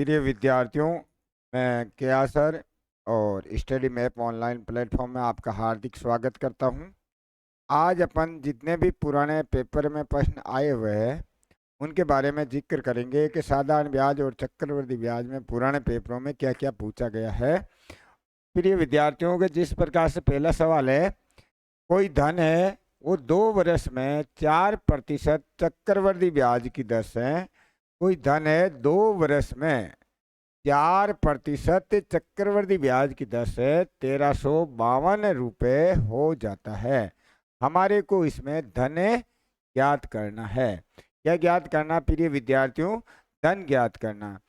प्रिय विद्यार्थियों, मैं केया सर और स्टडी मैप ऑनलाइन प्लेटफॉर्म में आपका हार्दिक स्वागत करता हूं। आज अपन जितने भी पुराने पेपर में प्रश्न आए हुए हैं उनके बारे में जिक्र करेंगे कि साधारण ब्याज और चक्रवृद्धि ब्याज में पुराने पेपरों में क्या क्या पूछा गया है। प्रिय विद्यार्थियों के जिस प्रकार से पहला सवाल है, कोई धन है वो 2 वर्ष में 4% चक्रवृद्धि ब्याज की दर से, कोई धन है 2 वर्ष में 4% चक्रवृद्धि ब्याज की दर से 1352 रुपये हो जाता है। हमारे को इसमें धन ज्ञात करना है। क्या ज्ञात करना प्रिय विद्यार्थियों? धन ज्ञात करना।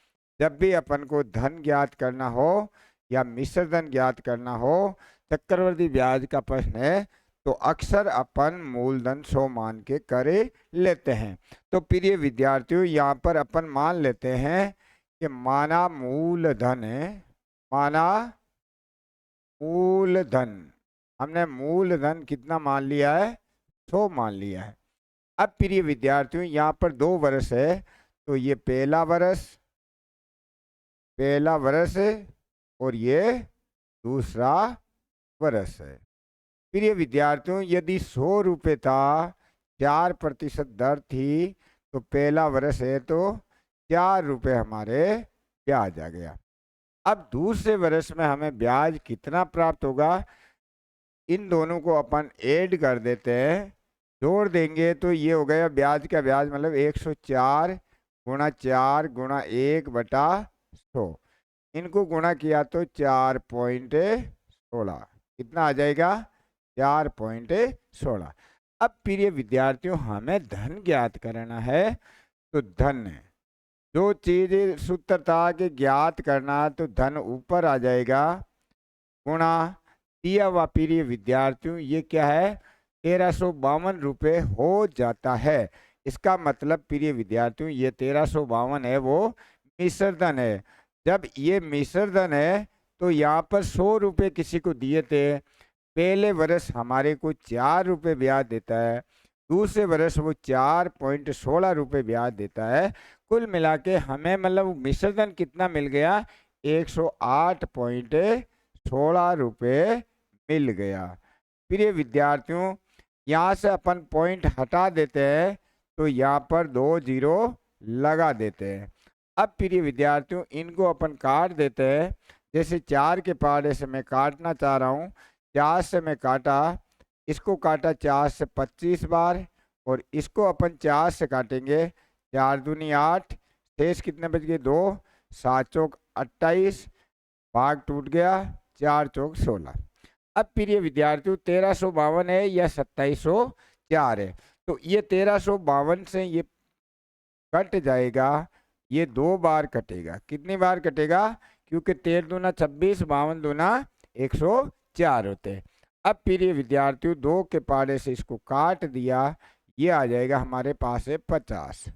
जब भी अपन को धन ज्ञात करना हो या मिश्र धन ज्ञात करना हो, चक्रवृद्धि ब्याज का प्रश्न है, तो अक्सर अपन मूलधन 100 मान के करे लेते हैं। तो प्रिय विद्यार्थियों, यहाँ पर अपन मान लेते हैं कि माना मूलधन है, माना मूलधन, हमने मूलधन कितना मान लिया है? 100 मान लिया है। अब प्रिय विद्यार्थियों, यहाँ पर 2 वर्ष है, तो ये पहला वर्ष है और ये दूसरा वर्ष है। प्रिय विद्यार्थियों, यदि 100 रुपये था, 4% दर थी, तो पहला वर्ष है तो 4 रुपये हमारे ब्याज आ गया। अब दूसरे वर्ष में हमें ब्याज कितना प्राप्त होगा? इन दोनों को अपन ऐड कर देते हैं, जोड़ देंगे तो ये हो गया ब्याज का ब्याज, मतलब 104 गुणा 4 गुणा 1/100। इनको गुणा किया तो 4.16, कितना आ जाएगा? 4.16। अब प्रिय विद्यार्थियों, हमें धन ज्ञात करना है, तो धन, जो चीज सूत्र था कि ज्ञात करना, तो धन ऊपर आ जाएगा, गुणा दिया हुआ प्रिय विद्यार्थियों ये क्या है? 1352 रुपये हो जाता है। इसका मतलब प्रिय विद्यार्थियों, ये 1352 है वो मिश्र धन है। जब ये मिश्र धन है तो यहाँ पर 100 रुपये किसी को दिए थे, पहले वर्ष हमारे को 4 रुपये ब्याज देता है, दूसरे वर्ष वो 4.16 रुपये ब्याज देता है। कुल मिला के हमें मतलब मिश्र धन कितना मिल गया? 108.16 रुपये मिल गया। प्रिय विद्यार्थियों, यहाँ से अपन पॉइंट हटा देते हैं, तो यहाँ पर 2 जीरो लगा देते हैं। अब प्रिय विद्यार्थियों, इनको अपन काट देते हैं। जैसे 4 के पाड़े से मैं काटना चाह रहा हूँ, 4 से मैं काटा, इसको काटा 4 से 25 बार, और इसको अपन 4 से काटेंगे, 4 दूनी 8, शेष कितने बच गए? 2, 7 चौक 28, भाग टूट गया, 4 चौक 16। अब प्रिय विद्यार्थियों, 1352 है या 2704 है, तो ये 1352 से ये कट जाएगा, ये 2 बार कटेगा। कितनी बार कटेगा? क्योंकि 13 दूना 26, 52 दूना 104 होते हैं। अब प्रिय विद्यार्थियों, 2 के पाड़े से इसको काट दिया, ये आ जाएगा हमारे पास है 50।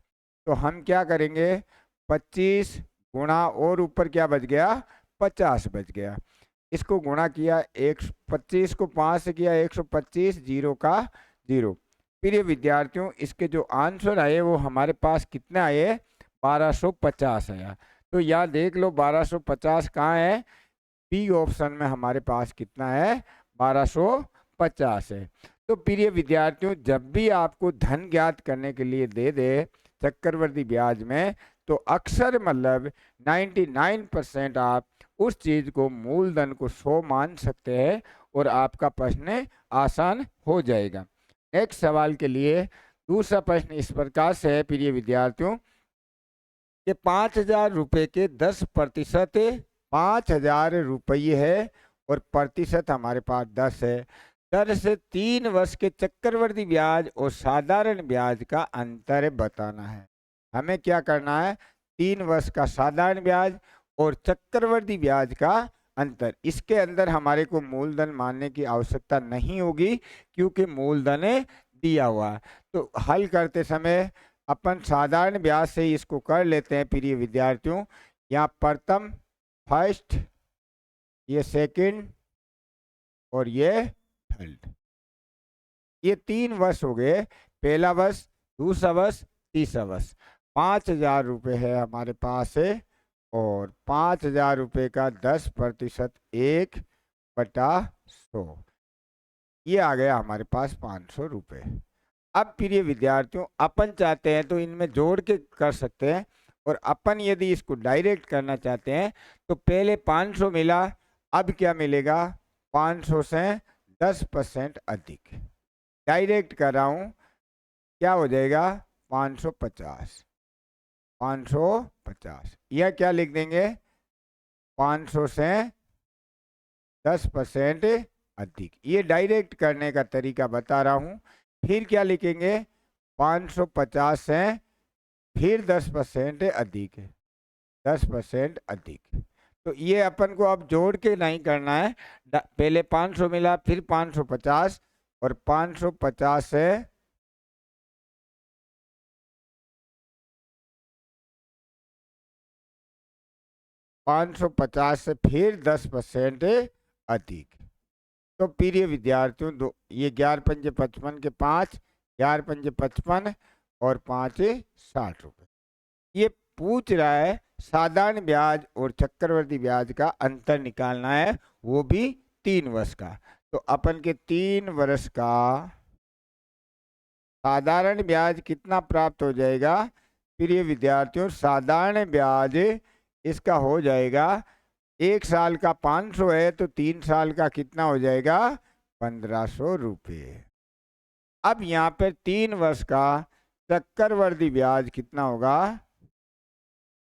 तो हम क्या करेंगे? 25 गुणा, और ऊपर क्या बच गया? 50 बच गया। इसको गुणा किया, 125 को 5 से किया 125, 0 का 0। प्रिय विद्यार्थियों, इसके जो आंसर आए वो हमारे पास कितने आए? 1250 आया। तो यहाँ देख लो 1250 कहाँ है? बी ऑप्शन में हमारे पास कितना है? 1250 है। तो प्रिय विद्यार्थियों, जब भी आपको धन ज्ञात करने के लिए दे दे चक्रवृद्धि ब्याज में, तो अक्सर मतलब 99% आप उस चीज को मूलधन को 100 मान सकते हैं और आपका प्रश्न आसान हो जाएगा। नेक्स्ट सवाल के लिए दूसरा प्रश्न इस प्रकार से है प्रिय विद्यार्थियों, कि 5000 रुपये के 10%, 5000 रुपये है और प्रतिशत हमारे पास 10 है। दर से 3 वर्ष के चक्रवृद्धि ब्याज और साधारण ब्याज का अंतर बताना है। हमें क्या करना है? 3 वर्ष का साधारण ब्याज और चक्रवृद्धि ब्याज का अंतर। इसके अंदर हमारे को मूलधन मानने की आवश्यकता नहीं होगी, क्योंकि मूलधन दिया हुआ है। तो हल करते समय अपन साधारण ब्याज से ही इसको कर लेते हैं प्रिय विद्यार्थियों। यहाँ प्रथम, फर्स्ट, ये सेकंड और ये थर्ड, ये 3 वर्ष हो गए, पहला वर्ष, दूसरा वर्ष, तीसरा वर्ष। 5000 रुपये है हमारे पास है और 5,000 रुपये का 10% 1/100, ये आ गया हमारे पास 500 रुपये। अब प्रिय विद्यार्थियों, अपन चाहते हैं तो इनमें जोड़ के कर सकते हैं, और अपन यदि इसको डायरेक्ट करना चाहते हैं तो पहले 500 मिला, अब क्या मिलेगा, 500 से 10% अधिक। डायरेक्ट कर रहा हूं, क्या हो जाएगा, 550। 550 यह क्या लिख देंगे, 500 से 10% अधिक। ये डायरेक्ट करने का तरीका बता रहा हूं। फिर क्या लिखेंगे, 550 से फिर 10% अधिक, 10% अधिक। तो ये अपन को अब जोड़ के नहीं करना है, पहले 500 मिला, फिर 550, और 550 से 550 से फिर 10% अधिक। तो प्रिय विद्यार्थियों, दो ये 11 पंजे 55 के 5, 11 पंजे 55 और 5 60 रुपये। ये पूछ रहा है साधारण ब्याज और चक्रवर्ती ब्याज का अंतर निकालना है, वो भी 3 वर्ष का। तो अपन के 3 वर्ष का साधारण ब्याज कितना प्राप्त हो जाएगा, प्रिय विद्यार्थियों, साधारण ब्याज इसका हो जाएगा, 1 साल का 500 है तो 3 साल का कितना हो जाएगा, 1500 रुपये। अब यहाँ पर 3 वर्ष का चक्रवर्ती ब्याज कितना होगा,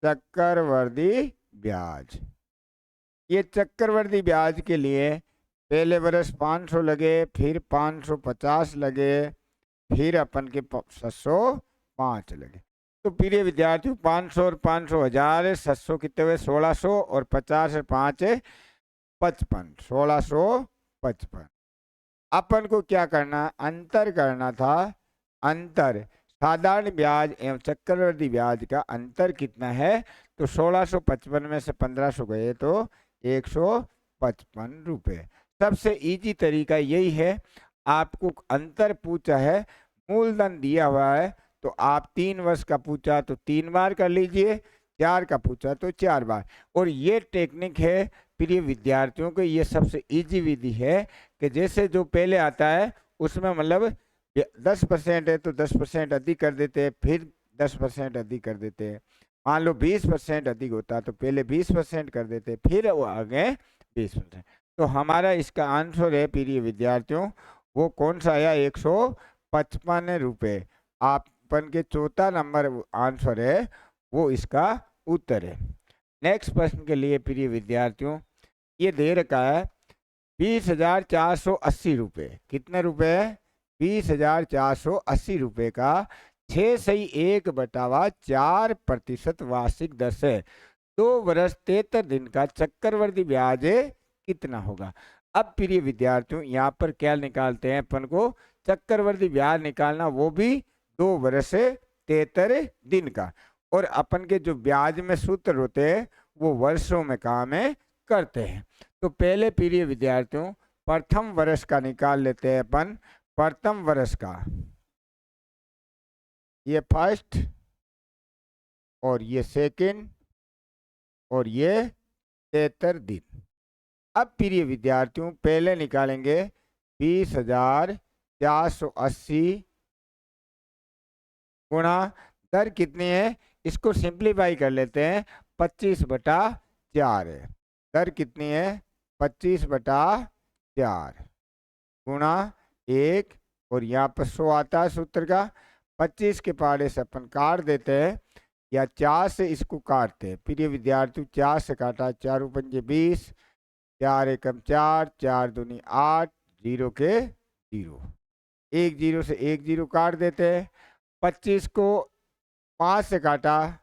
चक्रवर्ती ब्याज। ये चक्रवर्ती ब्याज के लिए पहले वर्ष 500 लगे, फिर 550 लगे, फिर अपन के 705 लगे। तो प्रिय विद्यार्थियों, 500 और 500 हजार, 700 कितने हुए, 1600, और 50 और 5 55, 1655। अपन को क्या करना, अंतर करना था। अंतर साधारण ब्याज एवं चक्रवर्ती ब्याज का अंतर कितना है, तो 1655 में से 1500 गए तो 155 रुपये। सबसे इजी तरीका यही है। आपको अंतर पूछा है, मूलधन दिया हुआ है, तो आप 3 वर्ष का पूछा तो 3 बार कर लीजिए, 4 का पूछा तो 4 बार। और ये टेक्निक है प्रिय विद्यार्थियों को, ये सबसे इजी विधि है कि जैसे जो पहले आता है उसमें मतलब 10% है तो 10% अधिक कर देते हैं, फिर 10% अधिक कर देते हैं। मान लो 20% अधिक होता है तो पहले 20% कर देते हैं, फिर वो आगे 20%। तो हमारा इसका आंसर है प्रिय विद्यार्थियों, वो कौन सा आया, 155 रुपये। आपन के चौथा नंबर आंसर है, वो इसका उत्तर है। नेक्स्ट प्रश्न के लिए प्रिय विद्यार्थियों, ये दे रखा है 20,480 रुपये। कितने रुपए, 20,480 रुपये का 6/1/4% वार्षिक दर से 2 वर्ष 73 दिन का चक्रवर्ती ब्याज कितना होगा। अब प्रिय विद्यार्थियों, यहाँ पर क्या निकालते हैं अपन को, चक्रवर्ती ब्याज निकालना, वो भी 2 वर्ष 73 दिन का। और अपन के जो ब्याज में सूत्र होते हैं वो वर्षों में काम करते हैं। तो पहले प्रिय विद्यार्थियों, प्रथम वर्ष का निकाल लेते हैं अपन। प्रथम वर्ष का, ये फर्स्ट, और ये सेकंड, और ये 73 दिन। अब प्रिय विद्यार्थियों, पहले निकालेंगे 20,480 गुणा दर कितनी है, इसको सिंप्लीफाई कर लेते हैं, 25/4 है। दर कितनी है, 25/4 गुणा 1, और यहाँ पर 100 आता है सूत्र का। 25 के पहाड़े से अपन काट देते हैं, या 4 से इसको काटते हैं। प्रिय विद्यार्थी, 4 से काटा, 4 पंजे 20, 4 एकम 4, 4 दूनी 8, 0 के 0, 1 0 से 1 0 काट देते हैं। 25 को 5 से काटा,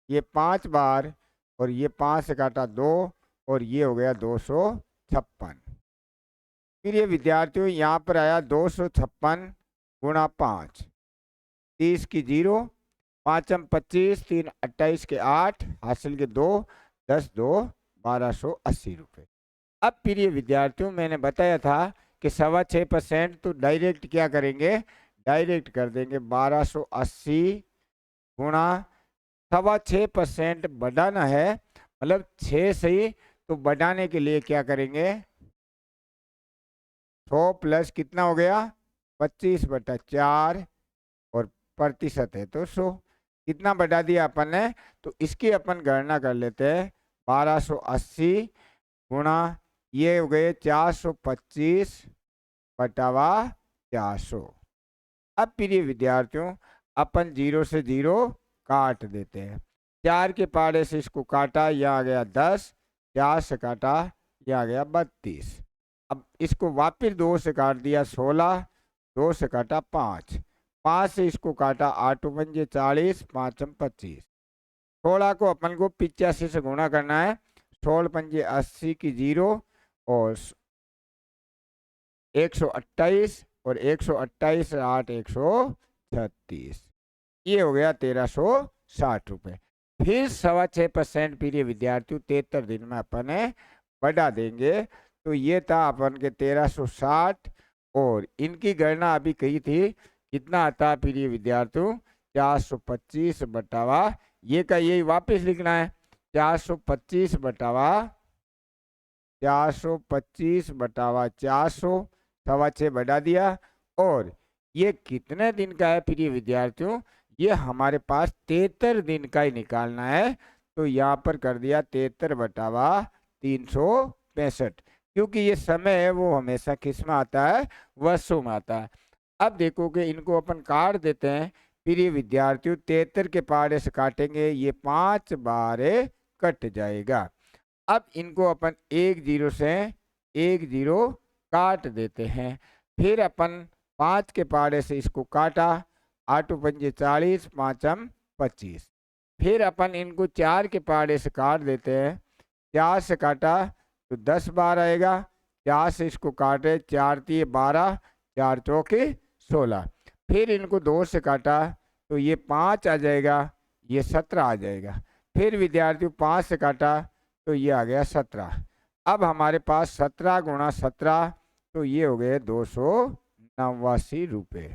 ये 5 बार, और ये 5 से काटा 2, और ये हो गया 256। प्रिय विद्यार्थियों, यहाँ पर आया 256 गुणा 5, 30 की 0, 5 25, 3 28 के 8, हासिल के 2, 10 2 1280 रुपये। अब प्रिय विद्यार्थियों, मैंने बताया था कि 6.25% तो डायरेक्ट क्या करेंगे, डायरेक्ट कर देंगे। 1280 गुणा 6.25% बढ़ाना है, मतलब 6 सही, तो बढ़ाने के लिए क्या करेंगे, 100 प्लस कितना हो गया, 25/4, और प्रतिशत है तो 100, कितना बढ़ा दिया अपन ने, तो इसकी अपन गणना कर लेते हैं। 1280 गुणा ये हो गए 425 बटावा 400। अब प्रिय विद्यार्थियों, अपन 0 से 0 काट देते हैं। 4 के पाड़े से इसको काटा, यह आ गया 10, 4 से काटा, यह आ गया 32। अब इसको वापिस 2 से काट दिया 16, 2 से काटा 5, 5 से इसको काटा 8 पंजे 40, 5 25। 16 को अपन को 85 से गुणा करना है, 16 पंजे 80 की 0, और 128, और 128 8 136, ये हो गया 1360 रुपये। फिर 6.25% प्रिय विद्यार्थियों 73 दिन में अपन ने बढ़ा देंगे, तो ये था अपन के 1360, और इनकी गणना अभी कही थी, कितना आता है प्रिय विद्यार्थियों, 425 बटावा, ये का यही वापस लिखना है, 425 बटावा 425 बटावा 400, 6.25 बढ़ा दिया, और ये कितने दिन का है प्रिय विद्यार्थियों, ये हमारे पास 73 दिन का ही निकालना है, तो यहाँ पर कर दिया 73 बटावा 365, क्योंकि ये समय है वो हमेशा किस में आता है, वर्षों में आता है। अब देखो कि इनको अपन काट देते हैं प्रिय विद्यार्थियों, 73 के पारे से काटेंगे, ये 5 बार कट जाएगा। अब इनको अपन 1 0 से 1 0 काट देते हैं, फिर अपन 5 के पारे से इसको काटा, 8 पंजे 40, 5 25, फिर अपन इनको 4 के पारे से काट देते हैं, 4 से काटा तो 10 बार आएगा, 4 से इसको काटे, 4 3 12, 4 चौके 16, फिर इनको 2 से काटा तो ये 5 आ जाएगा, ये 17 आ जाएगा, फिर विद्यार्थियों 5 से काटा तो ये आ गया 17। अब हमारे पास 17 गुणा 17, तो ये हो गए 289 रुपये।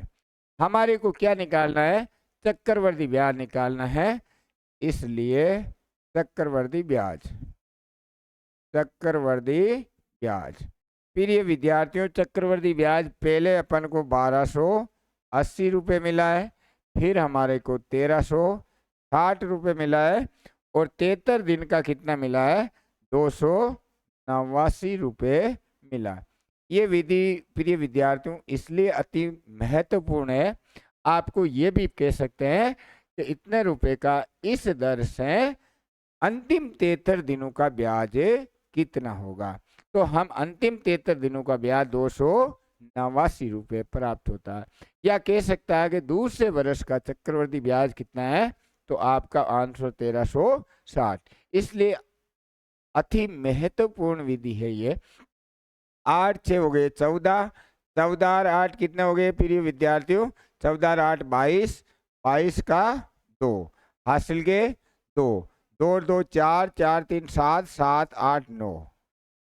हमारे को क्या निकालना है, चक्रवर्ती ब्याज निकालना है, इसलिए चक्रवर्ती ब्याज, चक्रवर्ती ब्याज प्रिय विद्यार्थियों, चक्रवर्ती ब्याज पहले अपन को 1280 रुपये मिला है, फिर हमारे को 1360 रुपये मिला है, और 73 दिन का कितना मिला है, 289 रुपये मिला। ये विधि प्रिय विद्यार्थियों इसलिए अति महत्वपूर्ण है, आपको ये भी कह सकते हैं कि इतने रुपए का इस दर से अंतिम 73 दिनों का ब्याज कितना होगा, तो हम अंतिम 73 दिनों का ब्याज 289 रुपये प्राप्त होता है। या कह सकता है कि दूसरे वर्ष का चक्रवर्ती ब्याज कितना है, तो आपका आंसर 1360। इसलिए अति महत्वपूर्ण विधि है ये। 8 6 हो गए 14, 14 और 8 कितने हो गए प्रिय विद्यार्थियों, 14 और 8 22, 22 का 2 हासिल के 2, 2 और 2 4, 4 3 7, 7 8 9,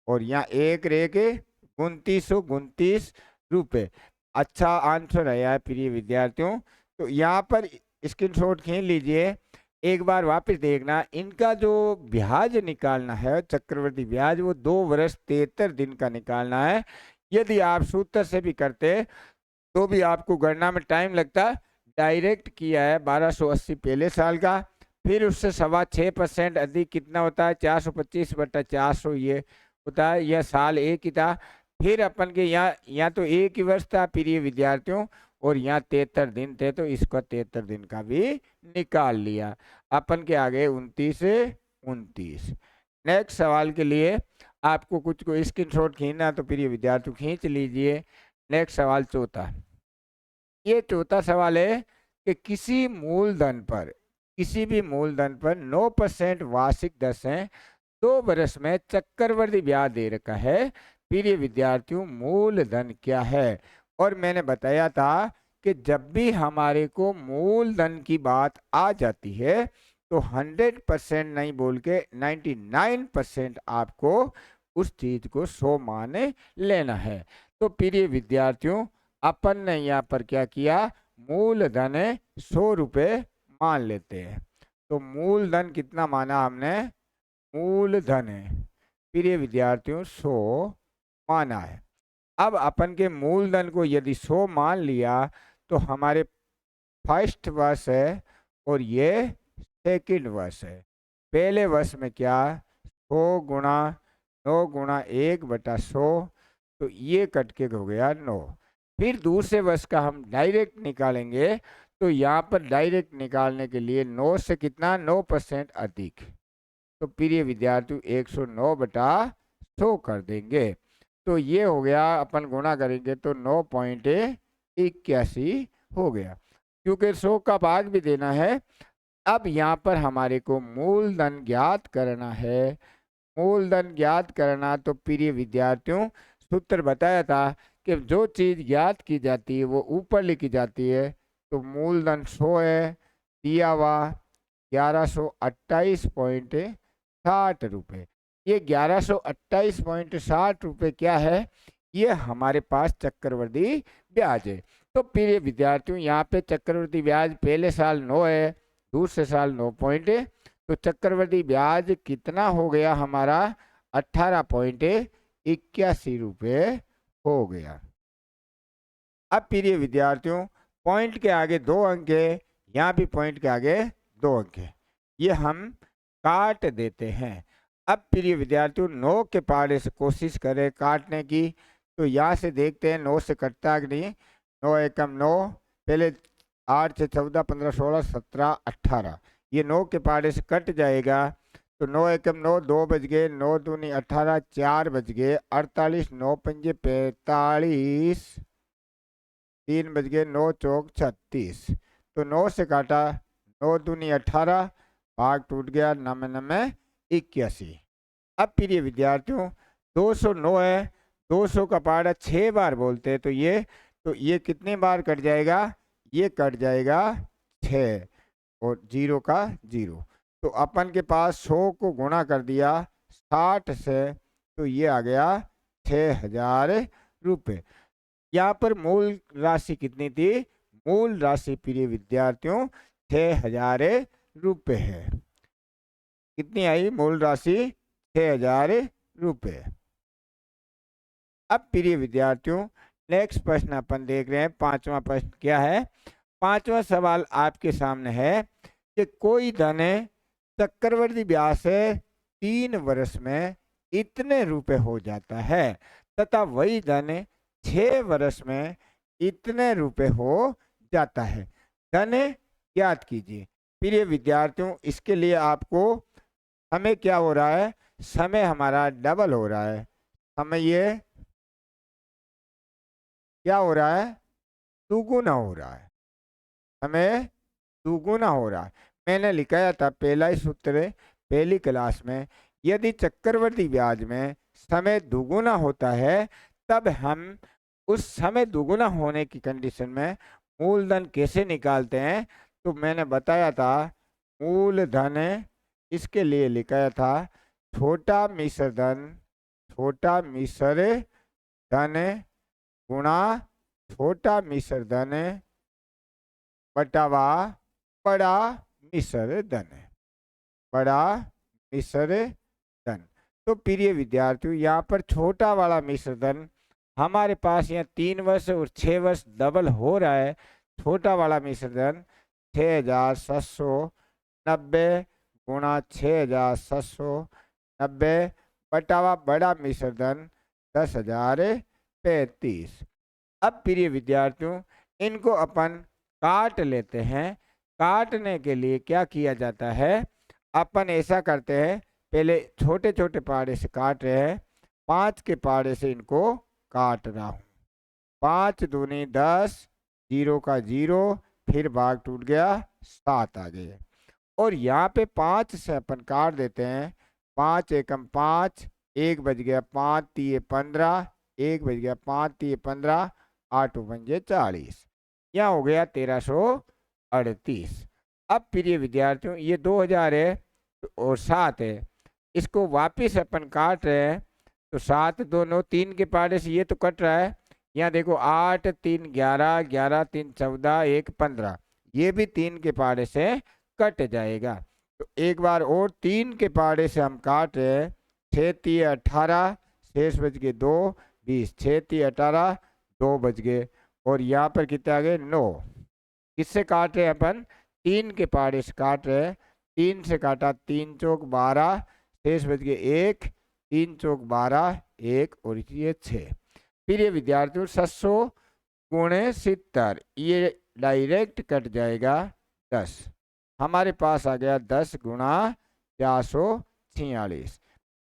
और यहाँ एक रे के 2929 रुपये। अच्छा आंसर आया है प्रिय विद्यार्थियों। तो यहाँ पर स्क्रीनशॉट खींच लीजिए, एक बार वापस देखना, इनका जो ब्याज निकालना है चक्रवर्ती ब्याज, वो 2 वर्ष 73 दिन का निकालना है। यदि आप सूत्र से भी करते तो भी आपको गणना में टाइम लगता, डायरेक्ट किया है 1280 पहले साल का, फिर उससे 6.25% अधिक कितना होता है, 425 बटा 400 ये होता है, यह साल एक ही था। फिर अपन के यहाँ तो एक ही वर्ष था प्रिय विद्यार्थियों, और यहाँ 73 दिन थे, तो इसका 73 दिन का भी निकाल लिया। अपन के आगे 29 से 29। नेक्स्ट सवाल के लिए आपको कुछ को स्क्रीनशॉट खींचना, तो प्रिय विद्यार्थियों खींच लीजिए। नेक्स्ट सवाल चौथा, ये चौथा सवाल है कि किसी मूलधन पर, किसी भी मूलधन पर 9% वार्षिक दर से 2 वर्ष में चक्रवर्ती ब्याज दे रखा है। प्रिय विद्यार्थियों मूलधन क्या है, और मैंने बताया था कि जब भी हमारे को मूलधन की बात आ जाती है तो 100% नहीं बोल के 99% आपको उस चीज को 100 माने लेना है। तो प्रिय विद्यार्थियों अपन ने यहाँ पर क्या किया, मूलधन 100 रुपये मान लेते हैं। तो मूलधन कितना माना हमने, मूलधन है प्रिय विद्यार्थियों 100 माना है। अब अपन के मूलधन को यदि 100 मान लिया तो हमारे फर्स्ट वर्ष है और ये सेकंड वर्ष है। पहले वर्ष में क्या 100 गुणा 9 गुणा 1/100, तो ये कट के हो गया 9। फिर दूसरे वर्ष का हम डायरेक्ट निकालेंगे, तो यहाँ पर डायरेक्ट निकालने के लिए 9 से कितना 9% अधिक, तो प्रिय विद्यार्थियों 109/100 कर देंगे। तो ये हो गया, अपन गुणा करेंगे तो 9.81 हो गया, क्योंकि 100 का भाग भी देना है। अब यहाँ पर हमारे को मूलधन ज्ञात करना है। मूलधन ज्ञात करना, तो प्रिय विद्यार्थियों सूत्र बताया था कि जो चीज़ ज्ञात की जाती है वो ऊपर लिखी जाती है। तो मूलधन 100 है, दिया हुआ 1128.60 रुपये। ये 1128.60 रुपये क्या है, ये हमारे पास चक्रवर्ती ब्याज है। तो प्रिय विद्यार्थियों यहाँ पे चक्रवर्ती ब्याज पहले साल 9 है, दूसरे साल 9 पॉइंट है, तो चक्रवर्ती ब्याज कितना हो गया हमारा 18.81 रुपये हो गया। अब प्रिय विद्यार्थियों पॉइंट के आगे 2 अंक है, यहाँ भी पॉइंट के आगे 2 अंक है, ये हम काट देते हैं। अब प्रिय विद्यार्थियों 9 के पहाड़े से कोशिश करें काटने की, तो यहाँ से देखते हैं 9 से कटता है कि नहीं। 9 एकम 9, पहले 8 से 14 15 16 17 18, ये 9 के पहाड़े से कट जाएगा। तो 9 एकम 9, 2 बज गए, 9 दूनी 18, 4 बज गए 48, 9 पंजे 45, 3 बज गए, 9 चौक 36। तो 9 से काटा, 9 दूनी 18, भाग टूट गया, 9 9 81। अब प्रिय विद्यार्थियों 209 है, 200 का पहाड़ा 6 बार बोलते हैं, तो ये कितने बार कट जाएगा, ये कट जाएगा 6 और 0 का 0। तो अपन के पास 100 को गुणा कर दिया 60 से, तो ये आ गया 6000 रुपये। यहाँ पर मूल राशि कितनी थी, मूल राशि प्रिय विद्यार्थियों 6000 रुपये है। कितनी आई मूल राशि 6000 रुपये। अब प्रिय विद्यार्थियों नेक्स्ट प्रश्न अपन देख रहे हैं, 5वां प्रश्न क्या है। 5वां सवाल आपके सामने है कि कोई धन चक्रवर्ती ब्याज से 3 वर्ष में इतने रुपए हो जाता है तथा वही धन 6 वर्ष में इतने रुपए हो जाता है। धन ज्ञात कीजिए। प्रिय विद्यार्थियों इसके लिए आपको समय क्या हो रहा है, समय हमारा डबल हो रहा है। समय ये क्या हो रहा है, दुगुना हो रहा है, हमें दुगुना हो रहा है। मैंने लिखाया था पहला ही सूत्र पहली क्लास में, यदि चक्रवर्ती ब्याज में समय दुगुना होता है तब हम उस समय दुगुना होने की कंडीशन में मूलधन कैसे निकालते हैं। तो मैंने बताया था मूलधन इसके लिए लिखाया था छोटा मिश्र धन, छोटा मिश्र धन गुणा छोटा मिश्र धन बटावा बड़ा मिश्र धन, बड़ा मिश्र धन। तो प्रिय विद्यार्थियों यहाँ पर छोटा वाला मिश्र धन हमारे पास यहाँ 3 वर्ष और 6 वर्ष डबल हो रहा है। छोटा वाला मिश्र धन 6790 गुणा 6790 बटावा बड़ा मिश्र धन 10,035। अब प्रिय विद्यार्थियों इनको अपन काट लेते हैं। काटने के लिए क्या किया जाता है, अपन ऐसा करते हैं, पहले छोटे छोटे पहाड़े से काट रहे हैं, 5 के पहाड़े से इनको काट रहा हूँ। 5 दूनी 10, 0 का 0, फिर भाग टूट गया 7 आ गए। और यहाँ पे 5 से अपन काट देते हैं, 5 एकम 5, 1 बज गया 5 3 15, 1 बज गया 5 3 15, 8 पंजे 40, यहाँ हो गया 1338। अब प्रिय विद्यार्थियों ये 2000 है और 7 है, इसको वापिस अपन काट रहे हैं। तो 7 2 9 3 के पहाड़े से ये तो कट रहा है, यहाँ देखो 8 3 11, 11 3 14, 1 15, ये भी 3 के पहाड़े से कट जाएगा। तो एक बार और 3 के पहाड़े से हम काट रहे हैं। 6 3 18, शेष बच गए 2 20, 6 3 18, 2 बच गए। और यहाँ पर कितने आ गए 9। किससे काट रहे हैं अपन? 3 के पहाड़े से काट रहे हैं। 3 से काटा, 3 चौक 12, शेष बच गए 1, 3 चौक 12, 1 और ये 6। फिर ये विद्यार्थियों 700 गुणे 70, ये डायरेक्ट कट जाएगा 10। हमारे पास आ गया 10 गुणा 446।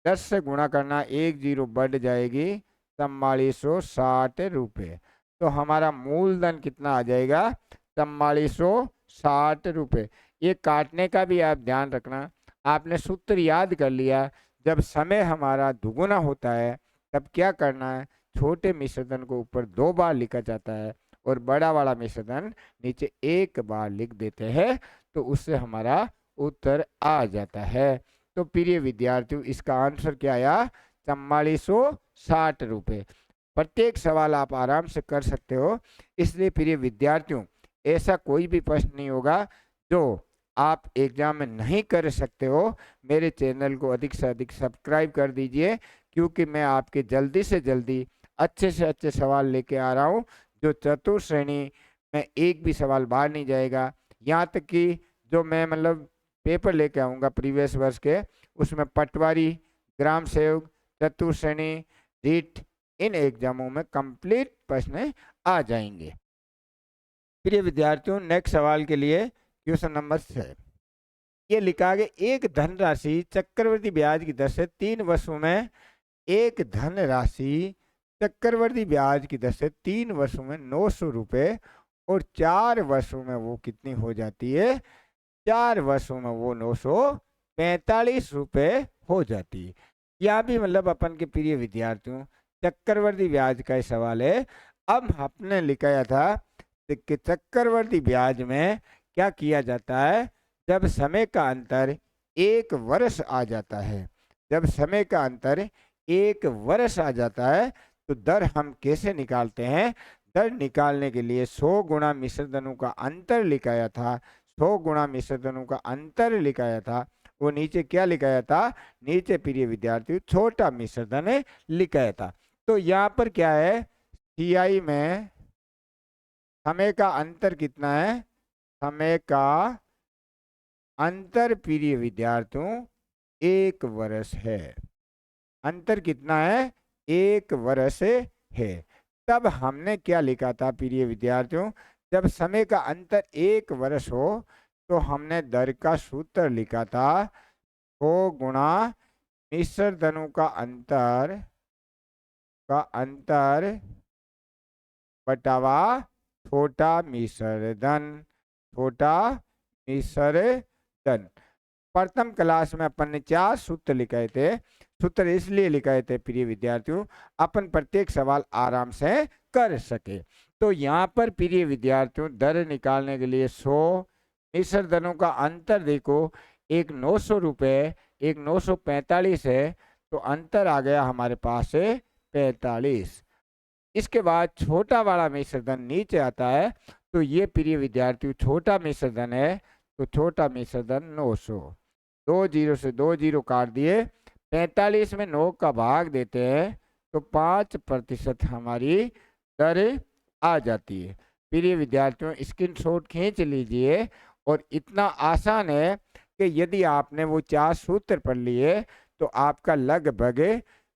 10 से गुणा करना, 1 जीरो बढ़ जाएगी 4460 रुपये। तो हमारा मूलधन कितना आ जाएगा? 4460 रुपये। ये काटने का भी आप ध्यान रखना। आपने सूत्र याद कर लिया। जब समय हमारा दुगुना होता है तब क्या करना है? छोटे मिश्रधन को ऊपर 2 बार लिखा जाता है और बड़ा वाला मिश्रधन नीचे 1 बार लिख देते हैं, तो उससे हमारा उत्तर आ जाता है। तो प्रिय विद्यार्थियों, इसका आंसर क्या आया? 4460 रुपये। प्रत्येक सवाल आप आराम से कर सकते हो। इसलिए प्रिय विद्यार्थियों, ऐसा कोई भी प्रश्न नहीं होगा जो आप एग्जाम में नहीं कर सकते हो। मेरे चैनल को अधिक से अधिक सब्सक्राइब कर दीजिए, क्योंकि मैं आपके जल्दी से जल्दी अच्छे से अच्छे सवाल लेके आ रहा हूँ, जो चतुर्थ श्रेणी में एक भी सवाल बाहर नहीं जाएगा। यहाँ तक कि जो मैं मतलब पेपर लेके आऊँगा प्रीवियस वर्ष के, उसमें पटवारी, ग्राम सेवक, चतुर्थ श्रेणी, रीट, इन एग्जामों में कंप्लीट प्रश्न आ जाएंगे। प्रिय विद्यार्थियों, नेक्स्ट सवाल के लिए क्वेश्चन नंबर 6। ये लिखा गया, एक धनराशि चक्रवृद्धि ब्याज की दर से 3 वर्षों में, एक धनराशि चक्रवृद्धि ब्याज की दर से 3 वर्षों में 900 रुपये और 4 वर्षों में वो कितनी हो जाती है? 4 वर्षों में वो 945 रुपये हो जाती है। यहाँ भी मतलब अपन के प्रिय विद्यार्थियों चक्रवृद्धि ब्याज का ही सवाल है। अब आपने लिखाया था कि चक्रवृद्धि ब्याज में क्या किया जाता है? जब समय का अंतर 1 वर्ष आ जाता है, जब समय का अंतर 1 वर्ष आ जाता है, तो दर हम कैसे निकालते हैं? दर निकालने के लिए 100 गुणा मिश्रधनों का अंतर लिखाया था। 100 गुणा मिश्रधनों का अंतर लिखाया था। वो नीचे क्या लिखाया था? नीचे प्रिय विद्यार्थी छोटा मिश्रधन लिखाया था। तो यहाँ पर क्या है? सीआई में समय का अंतर कितना है? समय का अंतर प्रिय विद्यार्थियों 1 वर्ष है। अंतर कितना है? 1 वर्ष है। तब हमने क्या लिखा था प्रिय विद्यार्थियों? जब समय का अंतर 1 वर्ष हो तो हमने दर का सूत्र लिखा था 100 गुणा मिश्रधनों का अंतर बटावा छोटा मिश्रधन, छोटा मिश्रधन। प्रथम क्लास में अपन ने 4 सूत्र लिखाए थे। सूत्र इसलिए लिखाए थे प्रिय विद्यार्थियों, अपन प्रत्येक सवाल आराम से कर सके। तो यहाँ पर प्रिय विद्यार्थियों दर निकालने के लिए 100 मिश्रधनों का अंतर देखो, एक 900 रुपये, एक 945 है, तो अंतर आ गया हमारे पास से 45। इसके बाद छोटा वाला मिश्रधन नीचे आता है, तो ये प्रिय विद्यार्थी छोटा मिश्रधन है, तो छोटा मिश्रधन 900। 2 जीरो से 2 जीरो काट दिए, 45 में 9 का भाग देते हैं तो 5% हमारी दर आ जाती है। प्रिय विद्यार्थियों स्क्रीनशॉट खींच लीजिए। और इतना आसान है कि यदि आपने वो 4 सूत्र पढ़ लिए तो आपका लगभग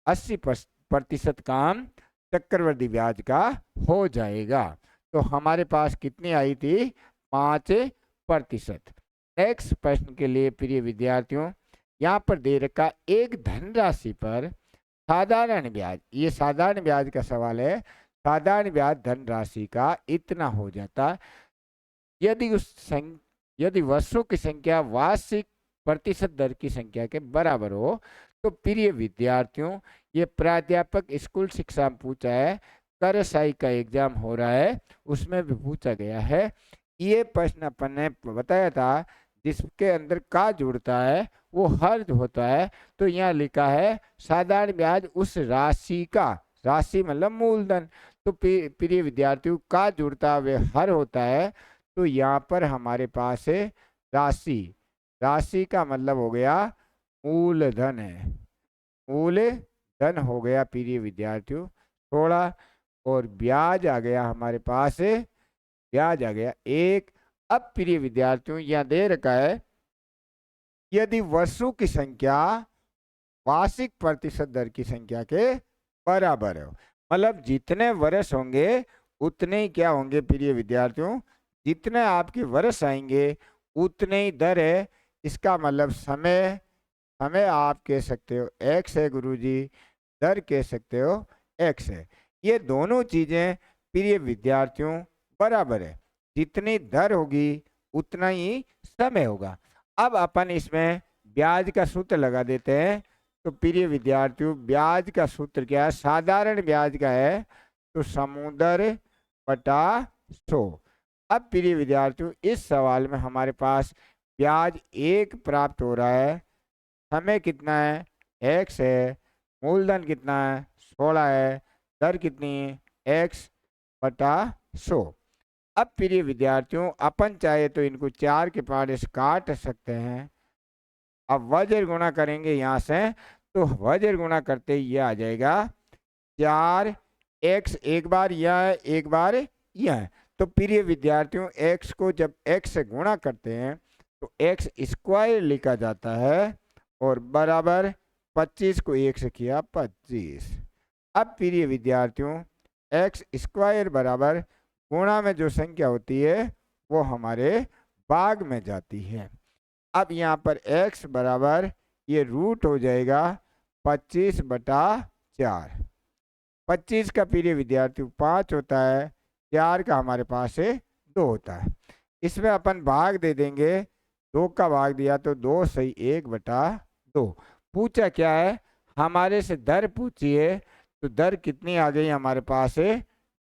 80% काम चक्रवृद्धि ब्याज का हो जाएगा। तो हमारे पास कितनी आई थी? 5%। नेक्स्ट प्रश्न के लिए प्रिय विद्यार्थियों, यहाँ पर दे रखा एक धनराशि पर साधारण ब्याज, ये साधारण ब्याज का सवाल है। साधारण ब्याज धनराशि का इतना हो जाता यदि वर्षों की संख्या वार्षिक प्रतिशत दर की संख्या के बराबर हो। तो प्रिय विद्यार्थियों ये प्राध्यापक स्कूल शिक्षा में पूछा है, करसाई का एग्जाम हो रहा है उसमें भी पूछा गया है। ये प्रश्न अपन ने बताया था, जिसके अंदर का जुड़ता है वो हर होता है। तो यहाँ लिखा है साधारण ब्याज उस राशि का, राशि मतलब मूलधन, तो प्रिय विद्यार्थियों का जुड़ता है वे हर होता है। तो यहाँ पर हमारे पास है राशि, राशि का मतलब हो गया मूलधन है, मूलधन हो गया प्रिय विद्यार्थियों 16। और ब्याज आ गया हमारे पास, ब्याज आ गया 1। अब प्रिय विद्यार्थियों यहाँ दे रखा है यदि वर्षों की संख्या वार्षिक प्रतिशत दर की संख्या के बराबर हो, मतलब जितने वर्ष होंगे उतने ही क्या होंगे प्रिय विद्यार्थियों, जितने आपके वर्ष आएंगे उतने ही दर है। इसका मतलब समय, समय आप कह सकते हो एक्स है गुरुजी, दर कह सकते हो एक्स है। ये दोनों चीजें प्रिय विद्यार्थियों बराबर है, जितनी दर होगी उतना ही समय होगा। अब अपन इसमें ब्याज का सूत्र लगा देते हैं। तो प्रिय विद्यार्थियों ब्याज का सूत्र क्या है, साधारण ब्याज का है तो समुद्र बटा 100। अब प्रिय विद्यार्थियों इस सवाल में हमारे पास ब्याज 1 प्राप्त हो रहा है, समय कितना है एक्स है, मूलधन कितना है 16 है, दर कितनी है एक्स बटा 100। अब प्रिय विद्यार्थियों अपन चाहे तो इनको 4 के पार्ट से काट सकते हैं। अब वज्र गुणा करेंगे यहाँ से, तो वज्र गुणा करते ही ये आ जाएगा 4 एक्स, एक बार यह है एक बार यह है। तो प्रिय विद्यार्थियों एक्स को जब एक्स से गुणा करते हैं तो एक्स स्क्वायर लिखा जाता है और बराबर 25 को 1 से किया 25। अब प्रिय विद्यार्थियों एक्स स्क्वायर बराबर गुणा में जो संख्या होती है वो हमारे भाग में जाती है। अब यहाँ पर x बराबर ये रूट हो जाएगा 25 बटा 4। 25 का प्रिय विद्यार्थी 5 होता है, 4 का हमारे पास से 2 होता है। इसमें अपन भाग दे देंगे, 2 का भाग दिया तो 2 सही 1 बटा 2। पूछा क्या है, हमारे से दर पूछी है, तो दर कितनी आ गई हमारे पास से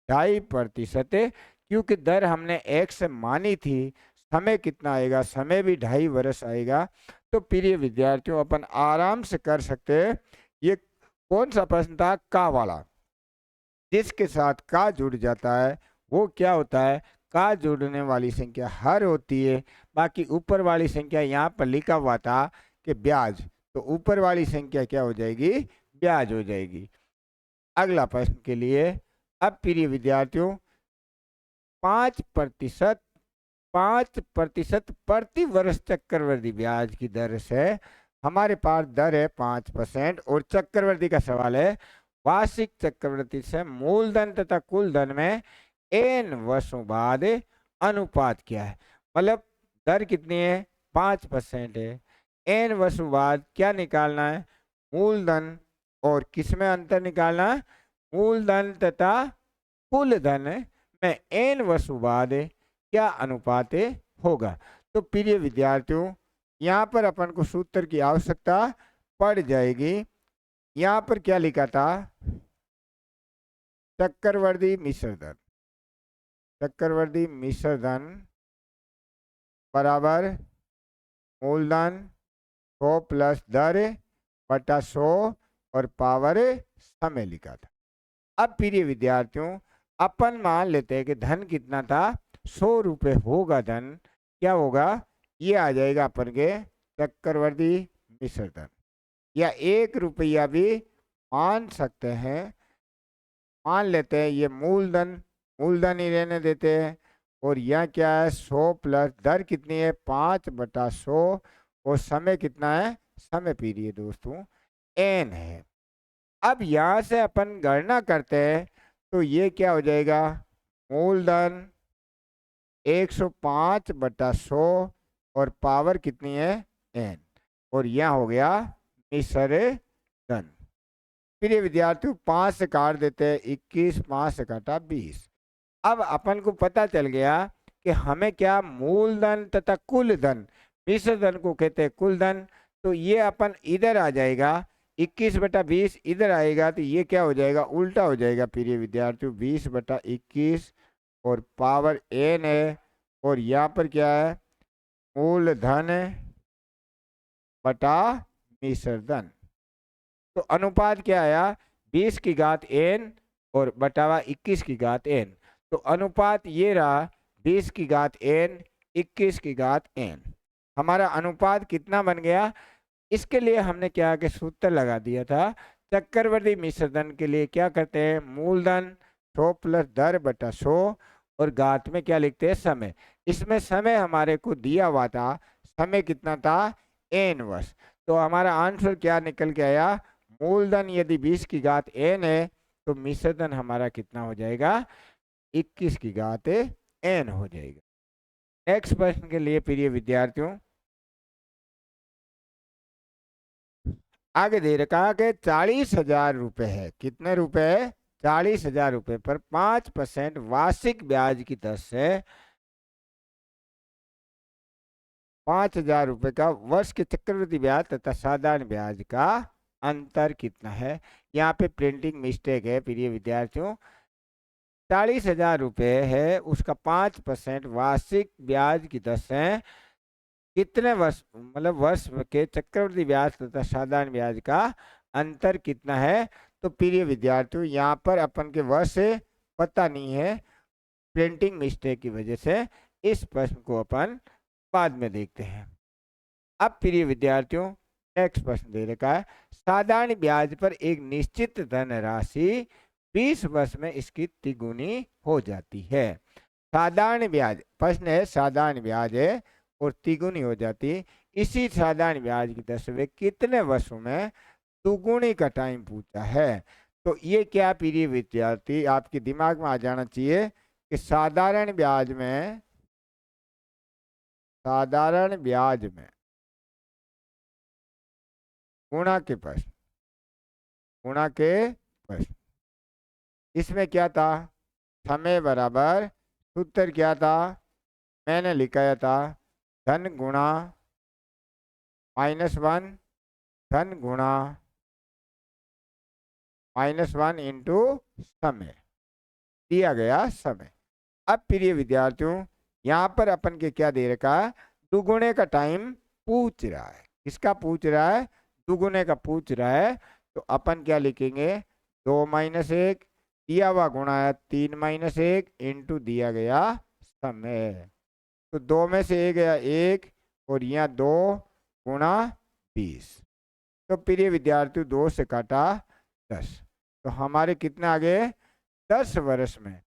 2.5%। क्योंकि दर हमने x मानी थी, समय कितना आएगा, समय भी 2.5 वर्ष आएगा। तो प्रिय विद्यार्थियों अपन आराम से कर सकते हैं। ये कौन सा प्रश्न था, का वाला, जिसके साथ का जुड़ जाता है वो क्या होता है, का जुड़ने वाली संख्या हर होती है। बाकी ऊपर वाली संख्या यहाँ पर लिखा हुआ था कि ब्याज, तो ऊपर वाली संख्या क्या हो जाएगी, ब्याज हो जाएगी। अगला प्रश्न के लिए, अब प्रिय विद्यार्थियों 5% प्रति वर्ष चक्रवृद्धि ब्याज की दर से हमारे पास दर है 5% और चक्रवृद्धि का सवाल है वार्षिक चक्रवृद्धि से मूलधन तथा कुल धन में n वर्षों बाद अनुपात क्या है। मतलब दर कितनी है 5% है, n वर्षों बाद क्या निकालना है, मूलधन और किसमें अंतर निकालना है, मूलधन तथा कुल धन में n वर्षों बाद क्या अनुपात होगा। तो प्रिय विद्यार्थियों यहाँ पर अपन को सूत्र की आवश्यकता पड़ जाएगी। यहाँ पर क्या लिखा था, चक्रवर्ती मिश्र धन, चक्रवर्ती मिश्र धन बराबर मूलधन 100 प्लस दर बटा 100 और पावर समय लिखा था। अब प्रिय विद्यार्थियों अपन मान लेते हैं कि धन कितना था 100 रुपये होगा, धन क्या होगा, ये आ जाएगा अपन के चक्रवर्ती मिश्र धन, या 1 रुपया भी मान सकते हैं, मान लेते हैं ये मूलधन, मूलधन ही रहने देते हैं। और यह क्या है 100 प्लस दर कितनी है 5 बटा 100 और समय कितना है, समय प्रिय दोस्तों n है। अब यहाँ से अपन गणना करते हैं तो ये क्या हो जाएगा, मूलधन 105 बटा 100 और पावर कितनी है n, और यह हो गया मिश्र धन। प्रिय विद्यार्थियों 5 से काट देते हैं 21, 5 से काटा 20। अब अपन को पता चल गया कि हमें क्या मूलधन तथा कुल धन, मिश्र धन को कहते हैं कुल धन, तो ये अपन इधर आ जाएगा 21 बटा 20 इधर आएगा, तो ये क्या हो जाएगा, उल्टा हो जाएगा प्रिय विद्यार्थियों 20 बटा 21 और पावर n है, और यहाँ पर क्या है मूलधन बटा मिश्र धन। तो अनुपात क्या आया 20 की घात n और बटावा 21 की घात n। तो अनुपात ये रहा 20 की घात n 21 की घात n। हमारा अनुपात कितना बन गया। इसके लिए हमने क्या कि सूत्र लगा दिया था। चक्रवर्ती मिश्रधन के लिए क्या करते हैं, मूलधन 100 प्लस दर बटा 100 और घात में क्या लिखते हैं, समय। इसमें समय हमारे को दिया हुआ था, समय कितना था, n वर्ष। तो हमारा आंसर क्या निकल के आया, मूलधन यदि 20 की घात n है तो मिश्रधन हमारा कितना हो जाएगा, 21 की घात n हो जाएगा। नेक्स्ट प्रश्न के लिए प्रिय विद्यार्थियों, आगे दे रखा कि 40,000 रुपए है। कितने रुपए है, 40,000 रुपए पर 5% वार्षिक ब्याज की दर से 5,000 रुपए का वर्ष के चक्रवृद्धि ब्याज तथा साधारण ब्याज का अंतर कितना है। यहाँ पे प्रिंटिंग मिस्टेक है प्रिय विद्यार्थियों। 40,000 रुपए है, उसका 5% वार्षिक ब्याज की दर से कितने वर्ष, मतलब वर्ष के चक्रवृद्धि ब्याज तथा साधारण ब्याज का अंतर कितना है। तो प्रिय विद्यार्थियों यहाँ पर अपन के वर्ष पता नहीं है, प्रिंटिंग मिस्टेक की वजह से इस प्रश्न को अपन बाद में देखते हैं। अब प्रिय विद्यार्थियों नेक्स्ट प्रश्न दे रखा है, साधारण ब्याज पर एक निश्चित धनराशि 20 वर्ष में इसकी तिगुनी हो जाती है। साधारण ब्याज, प्रश्न है साधारण ब्याज है और तिगुनी हो जाती, इसी साधारण ब्याज की दर से कितने वर्षों में दुगुनी का टाइम पूछा है। तो ये क्या प्रिय विद्यार्थी आपके दिमाग में आ जाना चाहिए कि साधारण ब्याज में गुणा के प्रश्न, गुणा के प्रश्न, इसमें क्या था, समय बराबर सूत्र क्या था, मैंने लिखाया था धन गुणा -1 धन गुणा -1 इंटू समय, दिया गया समय। अब प्रिय विद्यार्थियों यहाँ पर अपन के क्या दे रखा है, दुगुने का टाइम पूछ रहा है। किसका पूछ रहा है, दुगुने का पूछ रहा है। तो अपन क्या लिखेंगे, 2 - 1 दिया हुआ गुणा 3 - 1 इंटू दिया गया समय। तो 2 में से 1 गया 1 और यहाँ 2 गुणा 20। तो प्रिय विद्यार्थी 2 से काटा 10, तो हमारे कितना आ गए, 10 वर्ष में।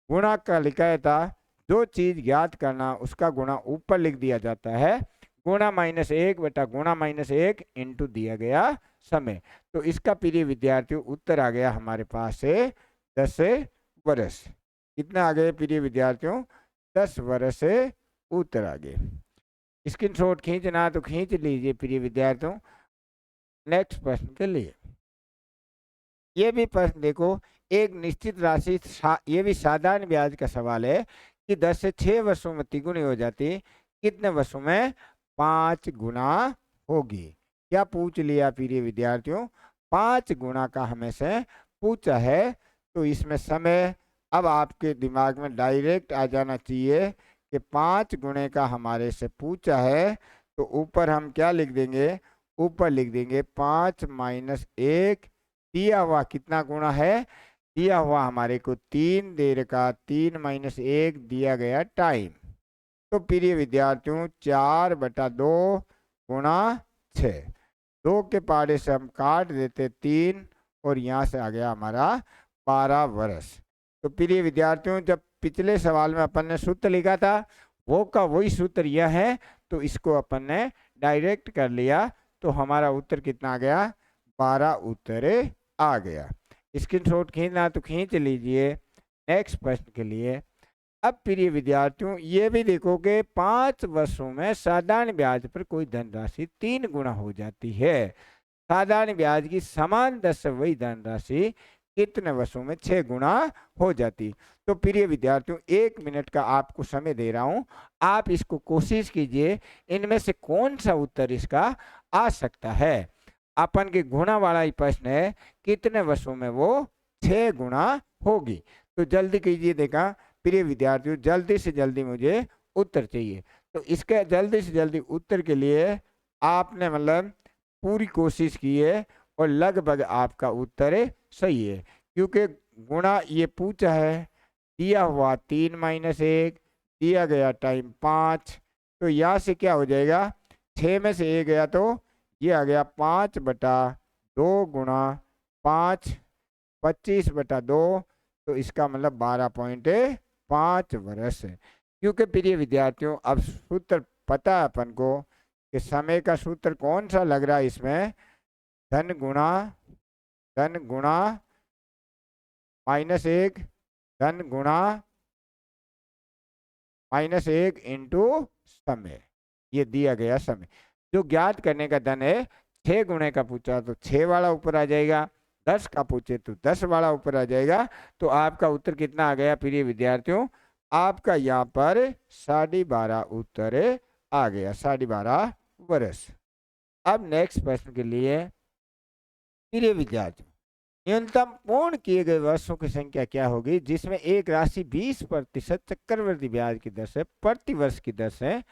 गुणा का लिखा था, जो चीज ज्ञात करना उसका गुणा ऊपर लिख दिया जाता है, गुणा -1 बटा गुणा -1 इंटू दिया गया समय। तो इसका प्रिय विद्यार्थियों उत्तर आ गया हमारे पास से 10 वर्ष। कितना आ गए प्रिय विद्यार्थियों, 10 वर्ष से उत्तर आ गए। स्क्रीनशॉट खींचना तो खींच लीजिए प्रिय विद्यार्थियों। नेक्स्ट प्रश्न के लिए ये भी प्रश्न देखो, एक निश्चित राशि, ये भी साधारण ब्याज का सवाल है कि 10 से 6 वर्षों में तिगुनी हो जाती, कितने वर्षों में 5 गुना होगी। क्या पूछ लिया प्रिय विद्यार्थियों, 5 गुना का हमें से पूछा है। तो इसमें समय अब आपके दिमाग में डायरेक्ट आ जाना चाहिए कि 5 गुणे का हमारे से पूछा है। तो ऊपर हम क्या लिख देंगे, ऊपर लिख देंगे 5 - 1 दिया हुआ कितना गुणा है, दिया हुआ हमारे को 3 दे रखा, 3 - 1 दिया गया टाइम। तो प्रिय विद्यार्थियों 4 बटा 2 गुणा 6, 2 के पाड़े से हम काट देते 3 और यहाँ से आ गया हमारा 12 वर्ष। तो प्रिय विद्यार्थियों जब पिछले सवाल में अपन ने सूत्र लिखा था वो का वही सूत्र यह है, तो इसको अपन ने डायरेक्ट कर लिया। तो हमारा उत्तर कितना आ गया, 12 उत्तर आ गया। स्क्रीनशॉट खींचना तो खींच लीजिए नेक्स्ट प्रश्न के लिए। अब प्रिय विद्यार्थियों ये भी देखो कि 5 वर्षों में साधारण ब्याज पर कोई धनराशि 3 गुना हो जाती है। साधारण ब्याज की समान दर से वही धनराशि कितने वर्षों में 6 गुना हो जाती। तो प्रिय विद्यार्थियों 1 मिनट का आपको समय दे रहा हूं, आप इसको कोशिश कीजिए इनमें से कौन सा उत्तर इसका आ सकता है। अपन के गुणा वाला ही प्रश्न है, कितने वर्षों में वो 6 गुना होगी। तो जल्दी कीजिए, देखा प्रिय विद्यार्थियों जल्दी से जल्दी मुझे उत्तर चाहिए। तो इसके जल्दी से जल्दी उत्तर के लिए आपने मतलब पूरी कोशिश की है और लगभग आपका उत्तर सही है, क्योंकि गुणा ये पूछा है, दिया हुआ 3 - 1 दिया गया टाइम 5, तो यहाँ से क्या हो जाएगा 6 में से ए गया तो ये आ गया 5/2 गुणा 5, 25/2, तो इसका मतलब 12.5 वर्ष है। क्योंकि प्रिय विद्यार्थियों अब सूत्र पता है अपन को कि समय का सूत्र कौन सा लग रहा है इसमें, धन गुणा -1, धन गुणा -1 इंटू समय, ये दिया गया समय। जो ज्ञात करने का धन है 6 गुणे का पूछा तो 6 वाला ऊपर आ जाएगा, 10 का पूछे तो 10 वाला ऊपर आ जाएगा। तो आपका उत्तर कितना आ गया प्रिय विद्यार्थियों, आपका यहाँ पर 12.5 उत्तर आ गया, 12.5 वर्ष। अब नेक्स्ट प्रश्न के लिए प्रिय विद्यार्थियों, न्यूनतम पूर्ण किए गए वर्षों की संख्या क्या होगी जिसमें एक राशि 20% चक्रवृद्धि ब्याज की दर से प्रति वर्ष की दर से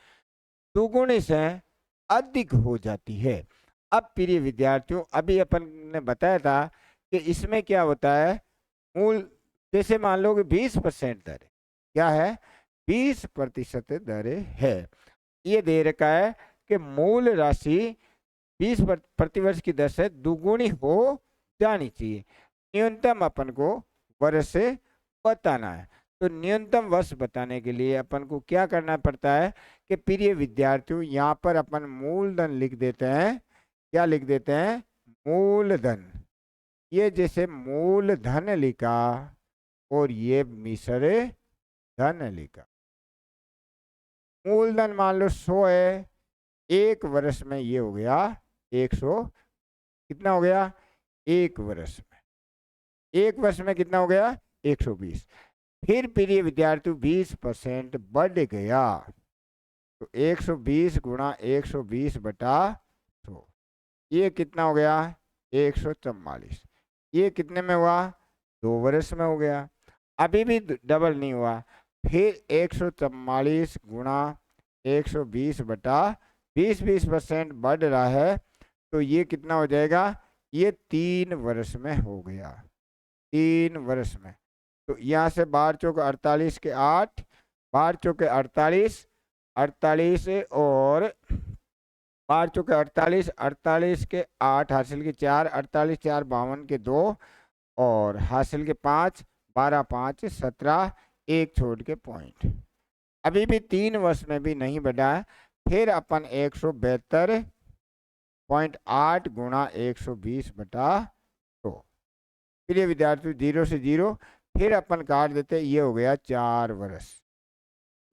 दुगुने से अधिक हो जाती है। अब प्रिय विद्यार्थियों, अभी अपन ने बताया था कि इसमें क्या होता है, मूल जैसे मान लो कि 20% दर क्या है, 20% दर है। ये दे रखा है कि मूल राशि 20 प्रतिवर्ष की दर से दुगुनी हो जानी चाहिए। न्यूनतम अपन को वर्ष से बताना है। तो न्यूनतम वर्ष बताने के लिए अपन को क्या करना पड़ता है कि प्रिय विद्यार्थियों यहाँ पर अपन मूलधन लिख देते हैं। क्या लिख देते हैं, मूलधन। ये जैसे मूलधन लिखा और ये मिश्र धन लिखा। मूलधन मान लो 100 है, एक वर्ष में ये हो गया 100, कितना हो गया, एक वर्ष में, एक वर्ष में कितना हो गया 120। फिर प्रिय विद्यार्थी 20% बढ़ गया तो 120 गुणा 120/100, ये कितना हो गया 144। ये कितने में हुआ, 2 वर्ष में हो गया। अभी भी डबल नहीं हुआ, फिर 144 गुणा 120/20, 20% बढ़ रहा है तो ये कितना हो जाएगा, ये 3 वर्ष में हो गया, 3 वर्ष में। तो यहाँ से 12 चौके 48 के 8, 12 चौके 48, 48 और 12 चौके 48, 48 के 8, हासिल के 4, 48 4 52 के 2 और हासिल के 5, 12 5 17, एक छोड़ के पॉइंट। अभी भी 3 वर्ष में भी नहीं बढ़ा है। फिर अपन 172.8 गुणा 120/100। प्रिय विद्यार्थी 0 से 0, फिर अपन काट देते, ये हो गया 4 वर्ष।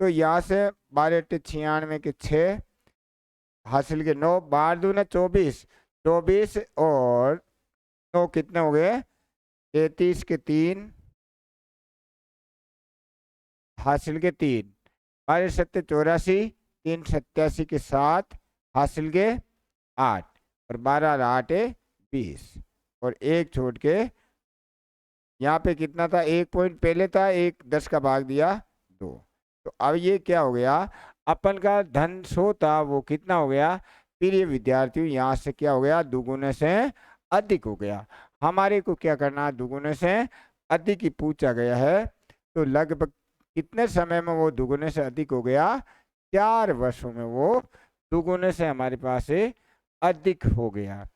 तो यहाँ से 12 8 96 के 6, हासिल के 9, 12 दूना 24, 24 और 9 कितने हो गए 33 के 3, हासिल के 3, 12 7 84, 3 87 के 7, हासिल के 8 और 12 8 20 और एक छोड़ के यहाँ पे कितना था, 1 पॉइंट पहले था, 1 10 का भाग दिया 2। तो अब ये क्या हो गया, अपन का धन 100 था वो कितना हो गया प्रिय विद्यार्थियों, यहाँ से क्या हो गया, दुगुने से अधिक हो गया। हमारे को क्या करना, दुगुने से अधिक ही पूछा गया है। तो लगभग कितने समय में वो दुगुने से अधिक हो गया, 4 वर्षों में वो दुगुने से हमारे पास अधिक हो गया।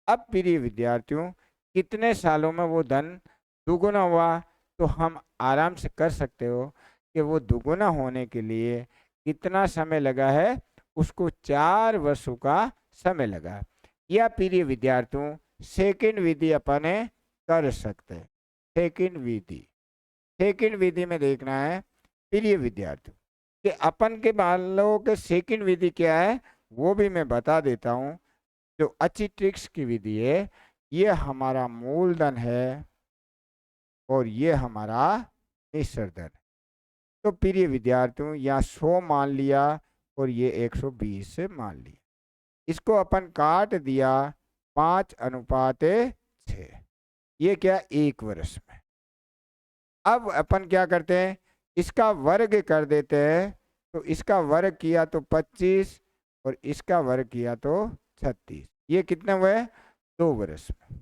अब प्रिय विद्यार्थियों कितने सालों में वो धन दुगुना हुआ, तो हम आराम से कर सकते हो कि वो दुगुना होने के लिए कितना समय लगा है, उसको 4 वर्षों का समय लगा। या प्रिय विद्यार्थियों सेकंड विधि अपन कर सकते हैं। सेकंड विधि में देखना है प्रिय विद्यार्थियों कि अपन के मान लो कि सेकंड विधि क्या है वो भी मैं बता देता हूँ। जो अच्छी ट्रिक्स की विधि है, ये हमारा मूलधन है और ये हमारा मिश्र धन। तो प्रिय विद्यार्थियों यहाँ 100 मान लिया और ये 120 से मान लिया, इसको अपन काट दिया 5:6, ये क्या 1 वर्ष में। अब अपन क्या करते हैं, इसका वर्ग कर देते हैं। तो इसका वर्ग किया तो 25 और इसका वर्ग किया तो 36, ये कितने हुए 2 वर्ष में।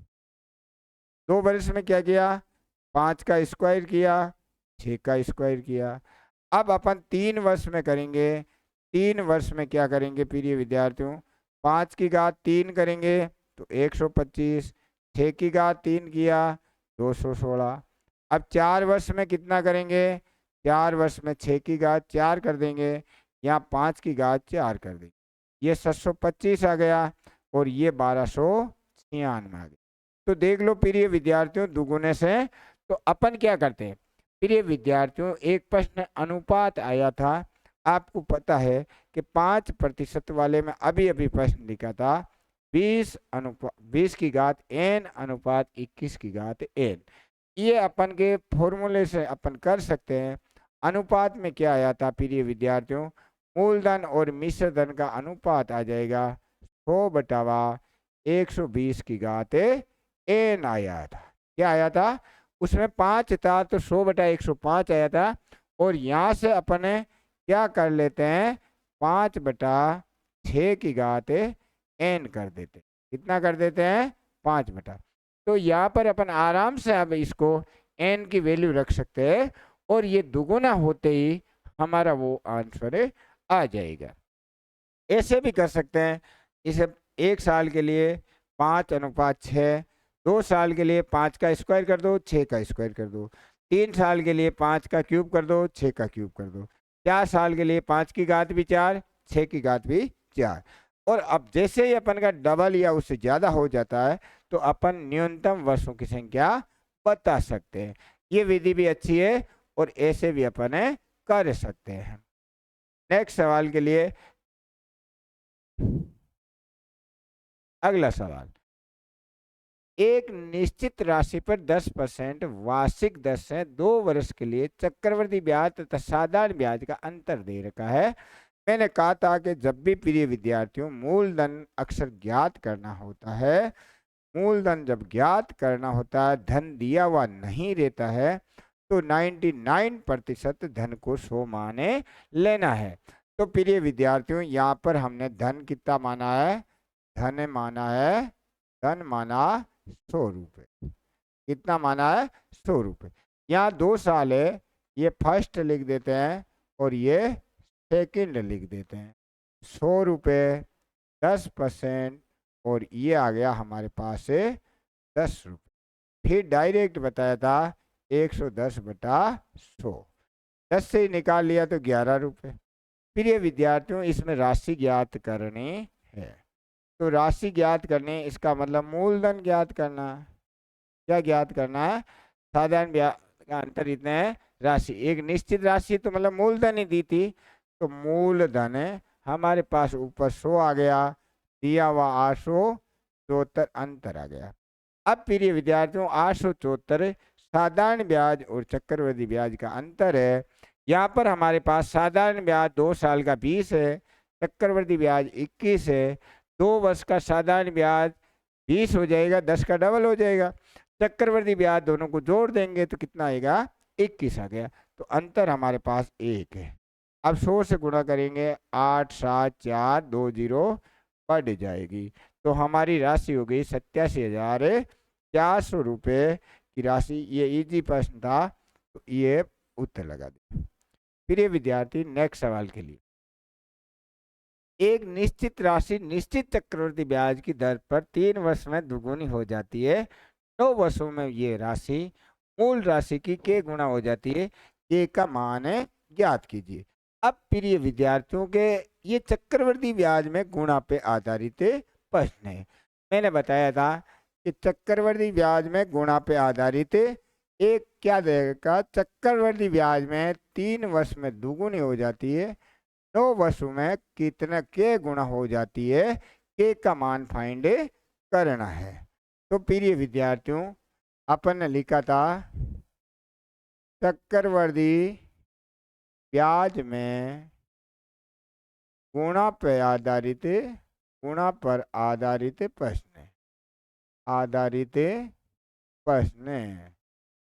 2 वर्ष में क्या किया, 5 का स्क्वायर किया, 6 का स्क्वायर किया। अब अपन 3 वर्ष में करेंगे। 3 वर्ष में क्या करेंगे प्रिय विद्यार्थियों, 5 की घात 3 करेंगे तो 125, 6 की घात 3 किया 216। अब 4 वर्ष में कितना करेंगे, 4 वर्ष में 6 की घात 4 कर देंगे, यहाँ 5 की घात 4 कर देंगे, ये 725 आ गया और ये 1296 आ गया। तो देख लो प्रिय विद्यार्थियों, दुगुने से तो अपन क्या करते हैं प्रिय विद्यार्थियों, एक प्रश्न अनुपात आया था, आपको पता है कि 5% वाले में अभी अभी प्रश्न लिखा था 20 की घात n अनुपात 21 की घात n। ये अपन के फॉर्मूले से अपन कर सकते हैं। अनुपात में क्या आया था प्रिय विद्यार्थियों, मूलधन और मिश्र धन का अनुपात आ जाएगा 100/120 की घात n आया था। क्या आया था, उसमें 5 था तो 100/105 आया था, और यहाँ से अपन क्या कर लेते हैं 5/6 की घात n कर देते, कितना कर देते हैं 5 तो यहाँ पर अपन आराम से अब इसको n की वैल्यू रख सकते हैं और ये दुगुना होते ही हमारा वो आंसर आ जाएगा। ऐसे भी कर सकते हैं, इसे 1 साल के लिए 5:6, 2 साल के लिए 5 का स्क्वायर कर दो 6 का स्क्वायर कर दो, 3 साल के लिए 5 का क्यूब कर दो 6 का क्यूब कर दो, 4 साल के लिए 5 की घात भी 4, 6 की घात भी 4। और अब जैसे ही अपन का डबल या उससे ज्यादा हो जाता है तो अपन न्यूनतम वर्षों की संख्या बता सकते हैं। ये विधि भी अच्छी है और ऐसे भी अपन कर सकते हैं। नेक्स्ट सवाल के लिए अगला सवाल, एक निश्चित राशि पर 10% वार्षिक दर से 2 वर्ष के लिए चक्रवृद्धि ब्याज तथा साधारण ब्याज का अंतर दे रखा है। मैंने कहा था कि जब भी प्रिय विद्यार्थियों मूलधन अक्सर ज्ञात करना होता है, मूलधन जब ज्ञात करना होता है, धन दिया हुआ नहीं रहता है, तो 99% धन को 100 माने लेना है। तो प्रिय विद्यार्थियों यहाँ पर हमने धन कितना माना है, धन माना है, धन माना 100 रुपये, कितना माना है 100 रुपये। यहाँ 2 साल है, ये फर्स्ट लिख देते हैं और ये सेकंड लिख देते हैं। 100 रुपये 10% और ये आ गया हमारे पास से 10 रुपये। फिर डायरेक्ट बताया था 110/100, 10 से ही निकाल लिया तो 11 रुपये। फिर ये विद्यार्थियों इसमें राशि ज्ञात करनी है, तो राशि ज्ञात करने इसका मतलब मूलधन ज्ञात करना, क्या ज्ञात करना है, साधारण ब्याज का अंतर इतना है, राशि एक निश्चित राशि तो मतलब मूलधन ही दी थी, तो मूलधन हमारे पास ऊपर 100 आ गया, दिया हुआ 874, अंतर आ गया। अब प्रिय विद्यार्थियों 874 साधारण ब्याज और चक्रवृद्धि ब्याज का अंतर है। यहाँ पर हमारे पास साधारण ब्याज 2 साल का 20 है, चक्रवृद्धि ब्याज 21 है। 2 वर्ष का साधारण ब्याज 20 हो जाएगा, 10 का डबल हो जाएगा, चक्रवृद्धि ब्याज दोनों को जोड़ देंगे तो कितना आएगा 21 आ गया। तो अंतर हमारे पास 1 है। अब 100 से गुणा करेंगे 8 7 4 2 0 बढ़ जाएगी, तो हमारी राशि हो गई 87,400 रुपये की राशि। ये इजी प्रश्न था तो ये उत्तर लगा दे। फिर ये विद्यार्थी नेक्स्ट सवाल के लिए, एक निश्चित राशि निश्चित चक्रवृद्धि ब्याज की दर पर 3 वर्ष में दुगुनी हो जाती है, 9 वर्षों में ये राशि मूल राशि की के गुना हो जाती है, के का मान ज्ञात कीजिए। अब प्रिय विद्यार्थियों के ये चक्रवृद्धि ब्याज में गुणा पे आधारित प्रश्न है। मैंने बताया था कि चक्रवृद्धि ब्याज में गुणा पे आधारित एक क्या देगा, चक्रवृद्धि ब्याज में 3 वर्ष में दुगुनी हो जाती है, 9 वर्षों में कितना के गुणा हो जाती है, के का मान फाइंड करना है। तो प्रिय विद्यार्थियों अपन ने लिखा था चक्रवृद्धि ब्याज में गुणा पर आधारित प्रश्न, आधारित प्रश्न।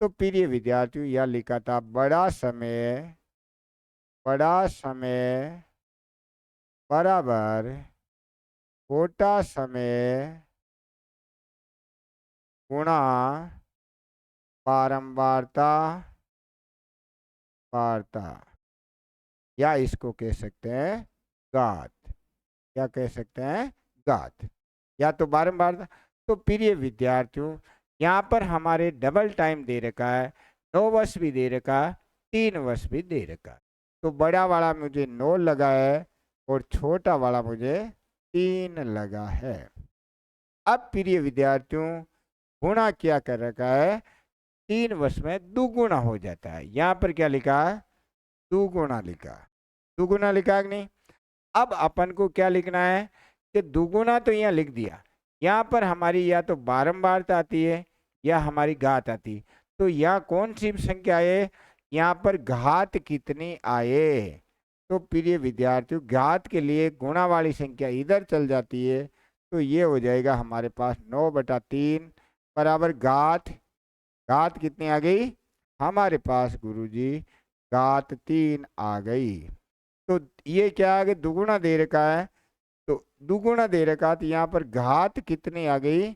तो प्रिय विद्यार्थियों यह लिखा था बड़ा समय बराबर छोटा समय गुणा बारंबारता वार्ता, या इसको कह सकते हैं घात, क्या कह सकते हैं घात, या तो बारंबार। तो प्रिय विद्यार्थियों, यहाँ पर हमारे डबल टाइम दे रखा है, 9 वर्ष भी दे रखा है, 3 वर्ष भी दे रखा है। तो बड़ा वाला मुझे 9 लगा है और छोटा वाला मुझे 3 लगा है। अब प्रिय विद्यार्थियों, गुणा क्या कर रखा है, 3 वर्ष में दुगुना हो जाता है। यहाँ पर क्या लिखा है, दुगुना लिखा, दुगुना लिखा है कि नहीं। अब अपन को क्या लिखना है कि दुगुना तो यहाँ लिख दिया, यहाँ पर हमारी या तो बारंबारता आती है या हमारी घात आती। तो यहाँ कौन सी संख्या आए, यहाँ पर घात कितनी आए। तो प्रिय विद्यार्थियों, घात के लिए गुणा वाली संख्या इधर चल जाती है, तो ये हो जाएगा हमारे पास 9/3 बराबर घात, घात कितनी आ गई हमारे पास गुरुजी, घात 3 आ गई। तो ये क्या आ गया, दुगुना दे रखा है, तो दुगुना दे रखा, तो यहाँ पर घात कितनी आ गई,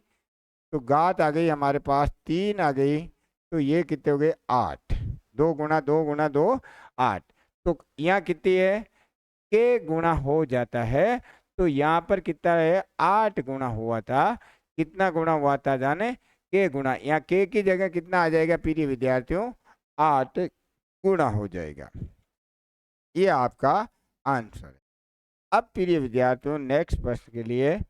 तो घात आ गई हमारे पास 3 आ गई। तो ये कितने हो गए, 8, 2 गुना 2 गुना 2 8। तो यहाँ कितनी है, के गुना हो जाता है। तो यहाँ पर कितना है, 8 गुना हुआ था। कितना गुना हुआ था जाने, के गुना, यहाँ के की जगह कितना आ जाएगा प्रिय विद्यार्थियों, 8 गुना हो जाएगा। ये आपका आंसर है। अब प्रिय विद्यार्थियों, नेक्स्ट प्रश्न के लिए,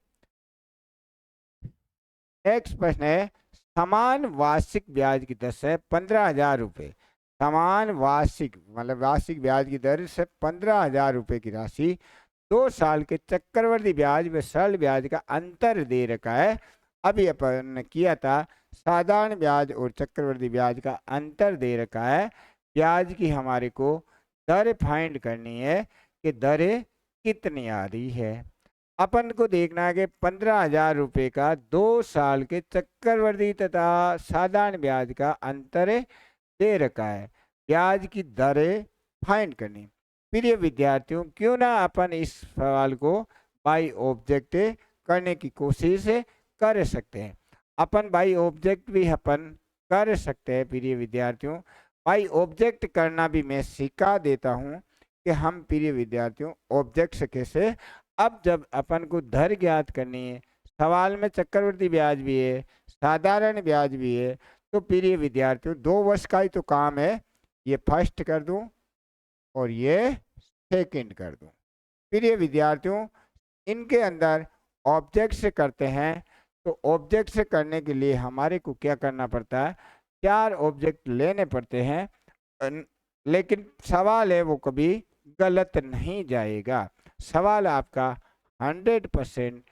नेक्स्ट प्रश्न है, समान वार्षिक ब्याज की दर से 15,000 रुपये, समान वार्षिक मतलब वार्षिक ब्याज की दर से 15,000 रुपये की राशि 2 साल के चक्रवृद्धि ब्याज में सरल ब्याज का अंतर दे रखा है। अभी अपन ने किया था साधारण ब्याज और चक्रवृद्धि ब्याज का अंतर दे रखा है। ब्याज की हमारे को दर फाइंड करनी है कि दरें कितनी आ रही है। अपन को देखना है कि 15,000 रुपये का 2 साल के चक्रवृद्धि तथा साधारण ब्याज का अंतर दे रखा है, ब्याज की दरें फाइंड करनी। प्रिय विद्यार्थियों, क्यों ना अपन इस सवाल को बाय ऑब्जेक्ट करने की कोशिश कर सकते हैं। अपन बाय ऑब्जेक्ट भी अपन कर सकते हैं प्रिय विद्यार्थियों। बाय ऑब्जेक्ट करना भी मैं सिखा देता हूं कि हम प्रिय विद्यार्थियों ऑब्जेक्ट से कैसे। अब जब अपन को दर ज्ञात करनी है, सवाल में चक्रवृद्धि ब्याज भी है, साधारण ब्याज भी है, तो प्रिय विद्यार्थियों 2 वर्ष का ही तो काम है। ये फर्स्ट कर दूं और ये सेकंड कर दूं। प्रिय विद्यार्थियों, इनके अंदर ऑब्जेक्ट से करते हैं, तो ऑब्जेक्ट से करने के लिए हमारे को क्या करना पड़ता है, 4 ऑब्जेक्ट लेने पड़ते हैं। लेकिन सवाल है वो कभी गलत नहीं जाएगा, सवाल आपका 100%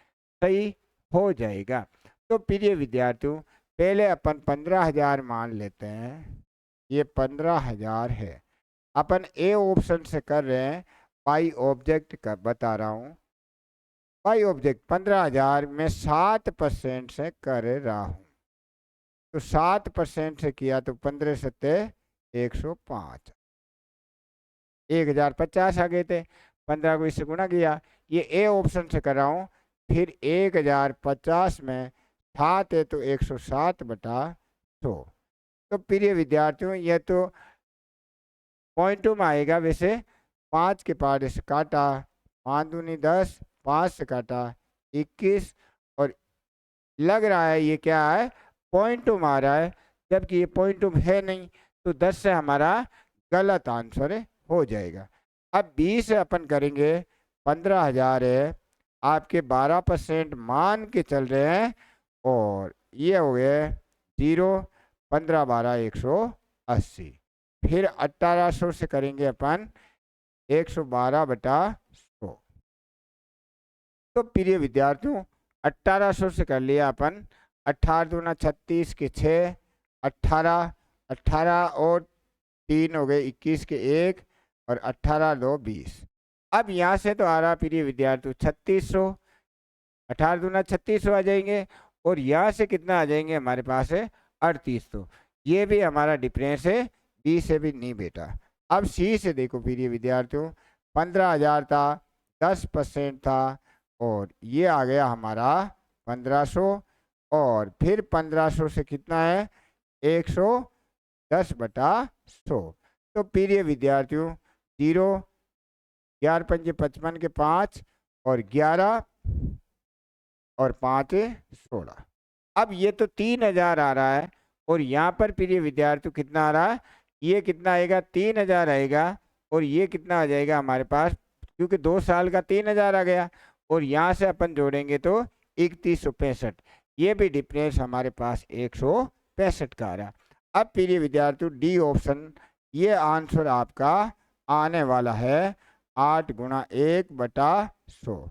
सही हो जाएगा। तो प्रिय विद्यार्थियों, पहले अपन 15,000 मान लेते हैं, ये 15,000 है। अपन ए ऑप्शन से कर रहे हैं, बाई ऑब्जेक्ट का बता रहा हूँ। बाई ऑब्जेक्ट 15,000 में 7% से कर रहा हूँ, तो 7% से किया तो 15 सत्ते 105, 1050 आ गए थे। 15 को इससे गुणा किया, ये ए ऑप्शन से कर रहा हूँ। फिर 1050 में 7 है तो 107/100। तो प्रिय विद्यार्थियों, यह तो पॉइंटों में आएगा। वैसे 5 के पार्ट से काटा, 5 दूनी 10, 5 से काटा 21, और लग रहा है ये क्या है, पॉइंटों में आ रहा है, जबकि ये पॉइंटों में है नहीं। तो 10 से हमारा गलत आंसर हो जाएगा। अब 20 अपन करेंगे, 15,000 है, आपके 12% मान के चल रहे हैं, और ये हो गए 0, 15 12 180। फिर 1800 से करेंगे अपन 112/100। तो प्रिय विद्यार्थियों, 1800 से कर लिया अपन, 18 दूना 36 के 6, 18, 18 और 3 हो गए 21 के 1, और 18 2 20। अब यहाँ से तो आ रहा प्रिय विद्यार्थियों 3600, 18 दूना 3600 आ जाएंगे, और यहाँ से कितना आ जाएंगे हमारे पास है 3800। ये भी हमारा डिफरेंस है, बी से भी नहीं बेटा। अब सी से देखो प्रिय विद्यार्थियों, 15,000 था, 10% था, और ये आ गया हमारा 1500, और फिर 1500 से कितना है 110/100। तो प्रिय विद्यार्थियों 0, 11 5 55 के 5, और 11 और 5 16। अब ये तो 3000 आ रहा है और यहाँ पर प्रिय विद्यार्थियों कितना आ रहा है, ये कितना आएगा 3000 आएगा और ये कितना आ जाएगा हमारे पास, क्योंकि 2 साल का 3000 आ गया और यहाँ से अपन जोड़ेंगे तो 3165। ये भी डिफरेंस हमारे पास 165 का आ रहा है। अब प्रिय विद्यार्थियों डी ऑप्शन, ये आंसर आपका आने वाला है 8 गुणा 1/100।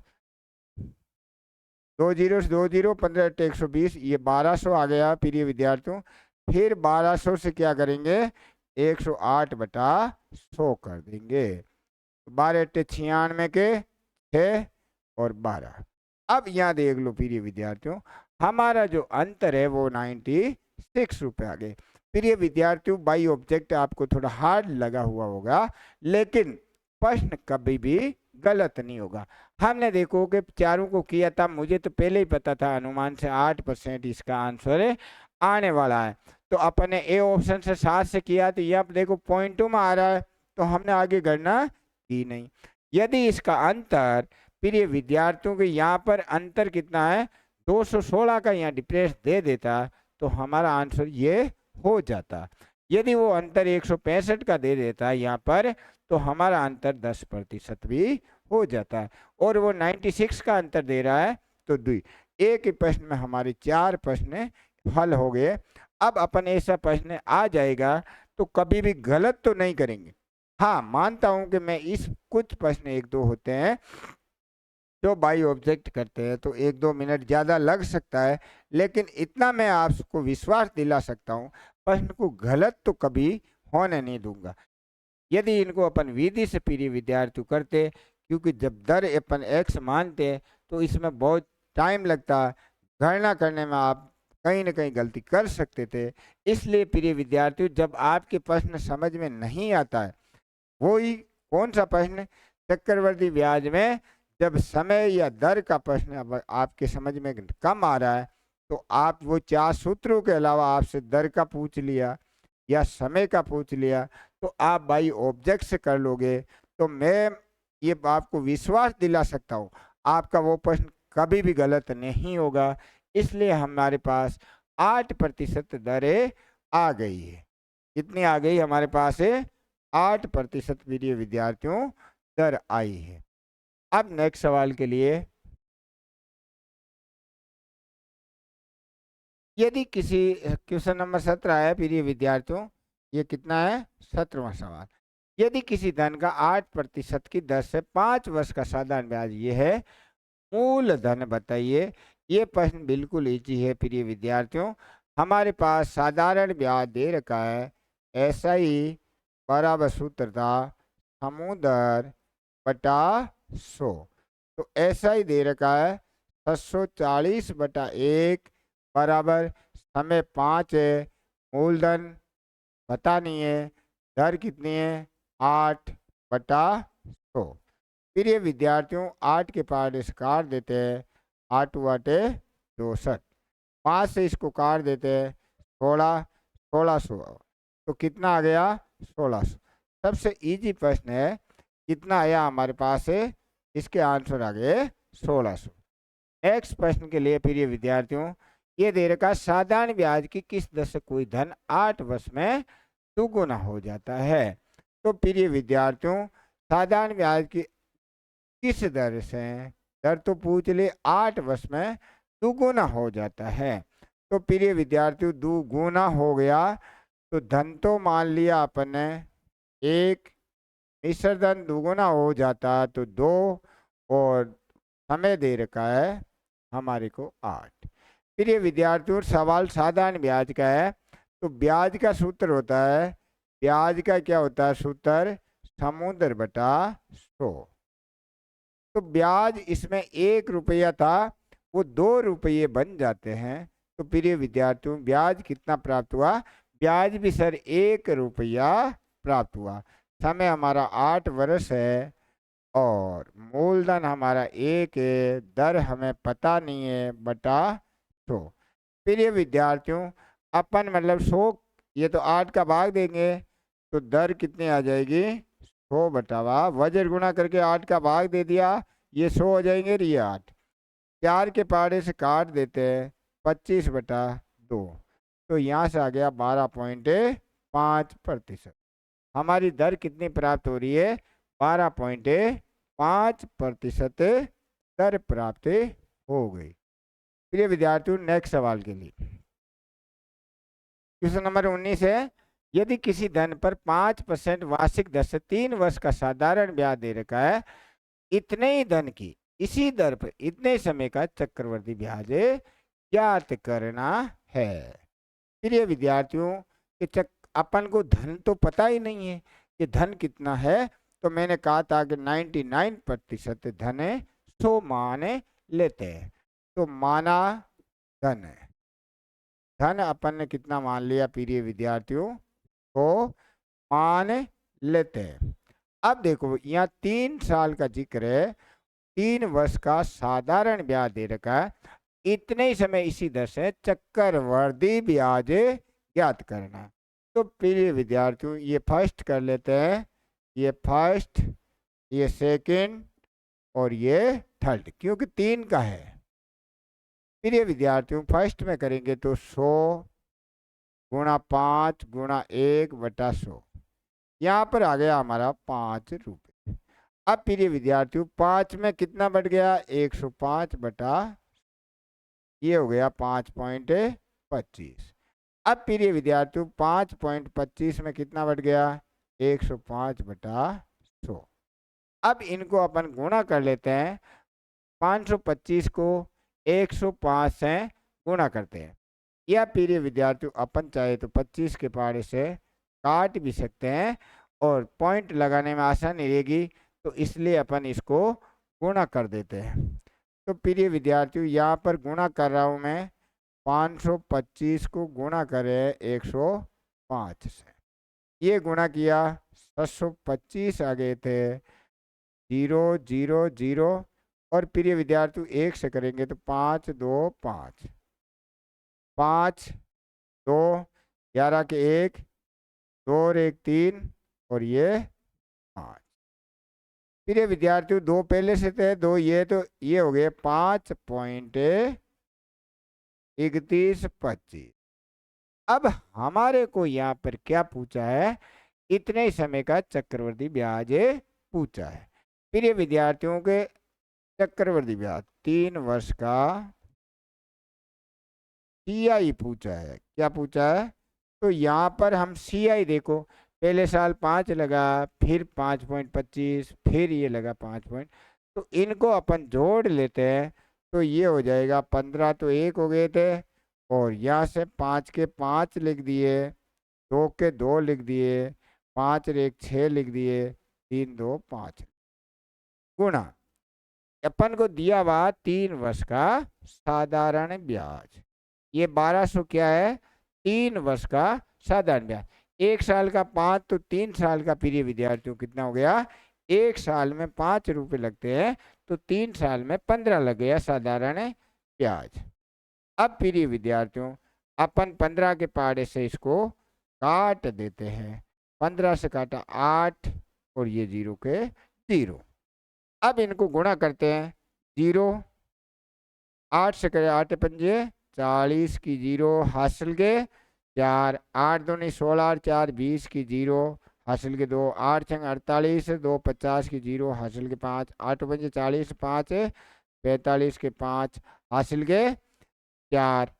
2 जीरो से 2 जीरो, 15 120, ये 1200 आ गया प्रिय विद्यार्थियों। फिर 1200 से क्या करेंगे, 108/100 कर देंगे। 12 × 96 के 6 और 12। अब यहाँ देख लो प्रिय विद्यार्थियों, हमारा जो अंतर है वो 96 रुपये आ गए। प्रिय विद्यार्थियों बाई ऑब्जेक्ट आपको थोड़ा हार्ड लगा हुआ होगा, लेकिन प्रश्न कभी भी गलत नहीं होगा। हमने देखो कि चारों को किया था, मुझे तो पहले ही पता था अनुमान से 8% इसका आंसर आने वाला है। तो अपन ने ए ऑप्शन से 7 से किया, तो ये आप देखो पॉइंटों में आ रहा है, तो हमने आगे गणना की नहीं। यदि इसका अंतर प्रिय विद्यार्थियों के यहाँ पर अंतर कितना है 216 का यहाँ डिफरेंस दे देता, तो हमारा आंसर ये हो जाता। यदि वो अंतर 165 का दे देता है यहाँ पर, तो हमारा अंतर 10% भी हो जाता है। और वो 96 का अंतर दे रहा है, तो एक ही प्रश्न में हमारे 4 प्रश्न हल हो गए। अब अपन ऐसा प्रश्न आ जाएगा तो कभी भी गलत तो नहीं करेंगे। हाँ, मानता हूं कि मैं इस कुछ प्रश्न 1-2 होते हैं जो बाई ऑब्जेक्ट करते हैं तो 1-2 मिनट ज़्यादा लग सकता है, लेकिन इतना मैं आपको विश्वास दिला सकता हूँ प्रश्न को गलत तो कभी होने नहीं दूंगा। यदि इनको अपन विधि से प्रिय विद्यार्थी करते, क्योंकि जब दर अपन एक्स मानते तो इसमें बहुत टाइम लगता, गणना करने में आप कहीं ना कहीं गलती कर सकते थे। इसलिए प्रिय विद्यार्थियों जब आपके प्रश्न समझ में नहीं आता है, वो ही कौन सा प्रश्न, चक्रवर्ती ब्याज में जब समय या दर का प्रश्न आपके समझ में कम आ रहा है, तो आप वो 4 सूत्रों के अलावा आपसे दर का पूछ लिया या समय का पूछ लिया, तो आप बाई ऑब्जेक्ट से कर लोगे, तो मैं ये आपको विश्वास दिला सकता हूँ आपका वो प्रश्न कभी भी गलत नहीं होगा। इसलिए हमारे पास 8% दरें आ गई है। कितनी आ गई हमारे पास है 8% प्रिय विद्यार्थियों दर आई है। अब नेक्स्ट सवाल के लिए, यदि किसी क्वेश्चन नंबर 17 है प्रिय विद्यार्थियों, ये कितना है 17वां सवाल। यदि किसी धन का 8% की दर से 5 वर्ष का साधारण ब्याज ये है, मूल धन बताइए। ये प्रश्न बिल्कुल इजी है प्रिय विद्यार्थियों। हमारे पास साधारण ब्याज दे रखा है, ऐसा ही बराबर सूत्र था समूह दर बटा 100। तो ऐसा ही दे रखा है 740/1 बराबर समय 5 है, मूलधन पता नहीं है, दर कितनी है 8/100। प्रिय विद्यार्थियों 8 के पार्ट इस काट देते हैं, 8 वाटे 62, 5 से इसको काट देते हैं 1600, तो कितना आ गया 1600। सबसे इजी प्रश्न है, कितना आया हमारे पास है, इसके आंसर आ गए 1600। नेक्स्ट प्रश्न के लिए प्रिय विद्यार्थियों, ये दे रखा साधारण ब्याज की किस दर से कोई धन 8 वर्ष में दुगुना हो जाता है। तो प्रिय विद्यार्थियों साधारण ब्याज की किस दर से, दर तो पूछ ले, 8 वर्ष में दुगुना हो जाता है। तो प्रिय विद्यार्थियों दुगुना हो गया, तो धन तो मान लिया अपन ने 1, मिश्र धन दुगुना हो जाता तो 2, और समय दे रखा है हमारे को 8। प्रिय विद्यार्थियों सवाल साधारण ब्याज का है, तो ब्याज का सूत्र होता है, ब्याज का क्या होता है सूत्र, समूह दर बटा 100। तो ब्याज इसमें 1 रुपया था, वो 2 रुपये बन जाते हैं। तो प्रिय विद्यार्थियों ब्याज कितना प्राप्त हुआ, ब्याज भी सर 1 रुपया प्राप्त हुआ। समय हमारा 8 वर्ष है और मूलधन हमारा 1 है, दर हमें पता नहीं है, बटा 100। प्रिय विद्यार्थियों अपन मतलब 100, ये तो 8 का भाग देंगे, तो दर कितनी आ जाएगी 100/, वज्र गुणा करके 8 का भाग दे दिया, ये 100 हो जाएंगे, ये 8। 4 के पहाड़े से काट देते हैं 25/2, तो यहाँ से आ गया 12.5%। हमारी दर कितनी प्राप्त हो रही है? 12.5% दर प्राप्त हो गई। प्रिय विद्यार्थियों, नेक्स्ट सवाल के लिए क्वेश्चन नंबर 19 है, यदि किसी धन पर 5% वार्षिक दर से 3 वर्ष का साधारण ब्याज दे रखा है, इतने ही धन की इसी दर पर इतने समय का चक्रवर्ती ब्याज ज्ञात करना है। प्रिय विद्यार्थियों, अपन को धन तो पता ही नहीं है कि धन कितना है, तो मैंने कहा था कि 99% धन 100 मान लेते हैं। तो माना धन है, धन अपन ने कितना मान लिया प्रिय विद्यार्थियों, तो मान लेते हैं। अब देखो यहाँ 3 साल का जिक्र है, 3 वर्ष का साधारण ब्याज दे रखा है, इतने ही समय इसी दर से चक्रवर्ती ब्याज ज्ञात करना। तो प्रिय विद्यार्थियों, ये फर्स्ट कर लेते हैं, ये फर्स्ट, ये सेकंड और ये थर्ड, क्योंकि 3 का है। प्रिय विद्यार्थियों, फर्स्ट में करेंगे तो 100 गुणा 5 गुणा 1/100, यहाँ पर आ गया हमारा 5 रुपये। अब प्रिय विद्यार्थियों, 5 में कितना बढ़ गया? 105 ये हो गया 5.25। अब प्रिय विद्यार्थियों, 5.25 में कितना बढ़ गया? 105/100। अब इनको अपन गुणा कर लेते हैं, 525 को 105 से गुणा करते हैं, या प्रिय विद्यार्थियों अपन चाहे तो 25 के पहाड़े से काट भी सकते हैं और पॉइंट लगाने में आसानी रहेगी, तो इसलिए अपन इसको गुणा कर देते हैं। तो प्रिय विद्यार्थियों, यहाँ पर गुणा कर रहा हूँ मैं, 525 को गुणा करें 105 से, ये गुणा किया 725 आ गए थे, 0 0 0, और प्रिय विद्यार्थियों 1 से करेंगे तो 5 2 5 5 2 11 के 1 2 और 1 3 और ये 5। प्रिय विद्यार्थियों, 2 पहले से थे, 2 ये, तो ये हो गए 5.3125। अब हमारे को यहाँ पर क्या पूछा है? इतने ही समय का चक्रवर्ती ब्याज पूछा है। प्रिय विद्यार्थियों के चक्रवर्ती ब्याज 3 वर्ष का CI पूछा है। क्या पूछा है? तो यहाँ पर हम CI देखो, पहले साल 5 लगा, फिर 5.25, फिर ये लगा 5 पॉइंट, तो इनको अपन जोड़ लेते हैं, तो ये हो जाएगा 15, तो 1 हो गए थे, और यहाँ से 5 के 5 लिख दिए, 2 के 2 लिख दिए, 5 और 1 6 लिख दिए, 3 2 5 गुणा अपन को दिया हुआ 3 वर्ष का साधारण ब्याज, ये 1200 क्या है? 3 वर्ष का साधारण ब्याज। 1 साल का 5, तो 3 साल का प्रिय विद्यार्थियों कितना हो गया? 1 साल में 5 रुपये लगते हैं, तो 3 साल में 15 लग गया साधारण ब्याज। अब प्रिय विद्यार्थियों, अपन 15 के पहाड़े से इसको काट देते हैं, 15 से काटा 8 और ये 0 के 0। अब इनको गुणा करते हैं, 0 8 से करें 8 पंजे 40 की 0 हासिल के 4, 8 दूनी 16 और 4 20 की 0 हासिल के 2, 8 छंग 48, 2 50 की 0 हासिल के 5, 8 पंजे 40, 5 45 के 5 हासिल के 4,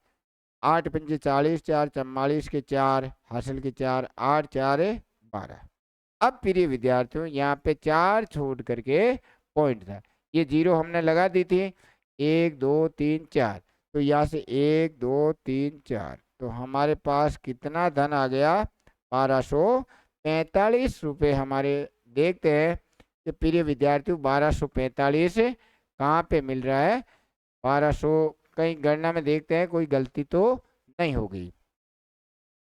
8 पंजे 40, 4 44 के 4 हासिल के 4, 8 4 12। अब प्रिय विद्यार्थियों, यहाँ पे 4 छोड़ करके पॉइंट था, ये 0 हमने लगा दी थी, 1 2 3 4, तो यहाँ से 1 2 3 4, तो हमारे पास कितना धन आ गया? 1245 रुपये हमारे। देखते हैं कि प्रिय विद्यार्थियों 1245 कहाँ पे मिल रहा है? 1200 कहीं गणना में देखते हैं, कोई गलती तो नहीं हो गई।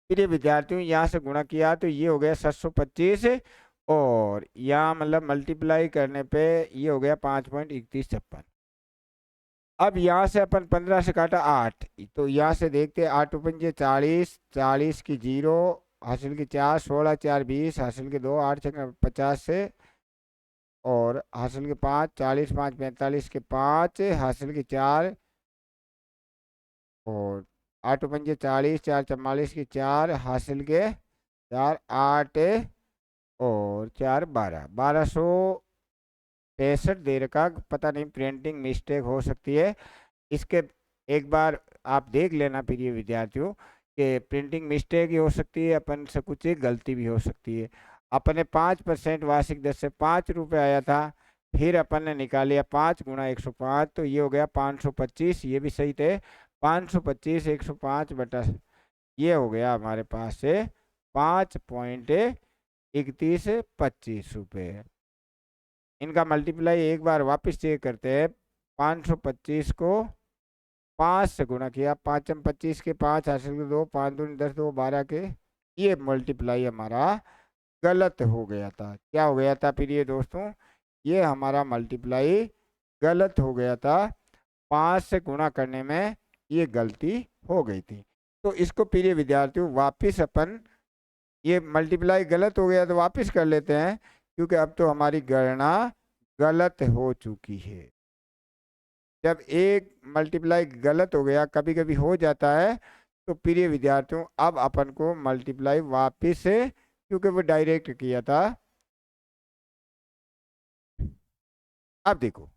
प्रिय विद्यार्थियों, यहाँ से गुणा किया तो ये हो गया 725, और यहाँ मतलब मल्टीप्लाई करने पे ये हो गया 5.3156। अब यहाँ से अपन 15 से काटा 8, तो यहाँ से देखते 8 पंजे 40, 40 की 0 हासिल की 4, 16 4 20 हासिल के 2, 8 6 50 से, और हासिल के 5, 40 5 45 के 5, हासिल के 4 और 8 पंजे 40, 4 44 के 4, हासिल के 4, 8 और 4 12, 1263 दे रखा। पता नहीं प्रिंटिंग मिस्टेक हो सकती है, इसके एक बार आप देख लेना प्रिय विद्यार्थियों कि प्रिंटिंग मिस्टेक ही हो सकती है, अपन से कुछ एक गलती भी हो सकती है। अपने 5% वार्षिक दर से 5 रुपये आया था, फिर अपन ने निकाल लिया 5 गुणा 105, तो ये हो गया 525, ये भी सही थे। 525 105 बटा ये हो गया हमारे पास से 5.3125 रुपये। इनका मल्टीप्लाई एक बार वापस चेक करते हैं। 525 को 5 से गुणा किया, 5 25 के 5, हासिल के 2, 5 दूनी 10, 2 12 के, ये मल्टीप्लाई हमारा गलत हो गया था। क्या हो गया था फिर ये दोस्तों, ये हमारा मल्टीप्लाई गलत हो गया था। 5 से गुणा करने में ये गलती हो गई थी। तो इसको प्रिय विद्यार्थियों वापिस अपन, ये मल्टीप्लाई गलत हो गया तो वापिस कर लेते हैं, क्योंकि अब तो हमारी गणना गलत हो चुकी है। जब एक मल्टीप्लाई गलत हो गया, कभी कभी हो जाता है, तो प्रिय विद्यार्थियों अब अपन को मल्टीप्लाई वापिस से, क्योंकि वो डायरेक्ट किया था। अब देखो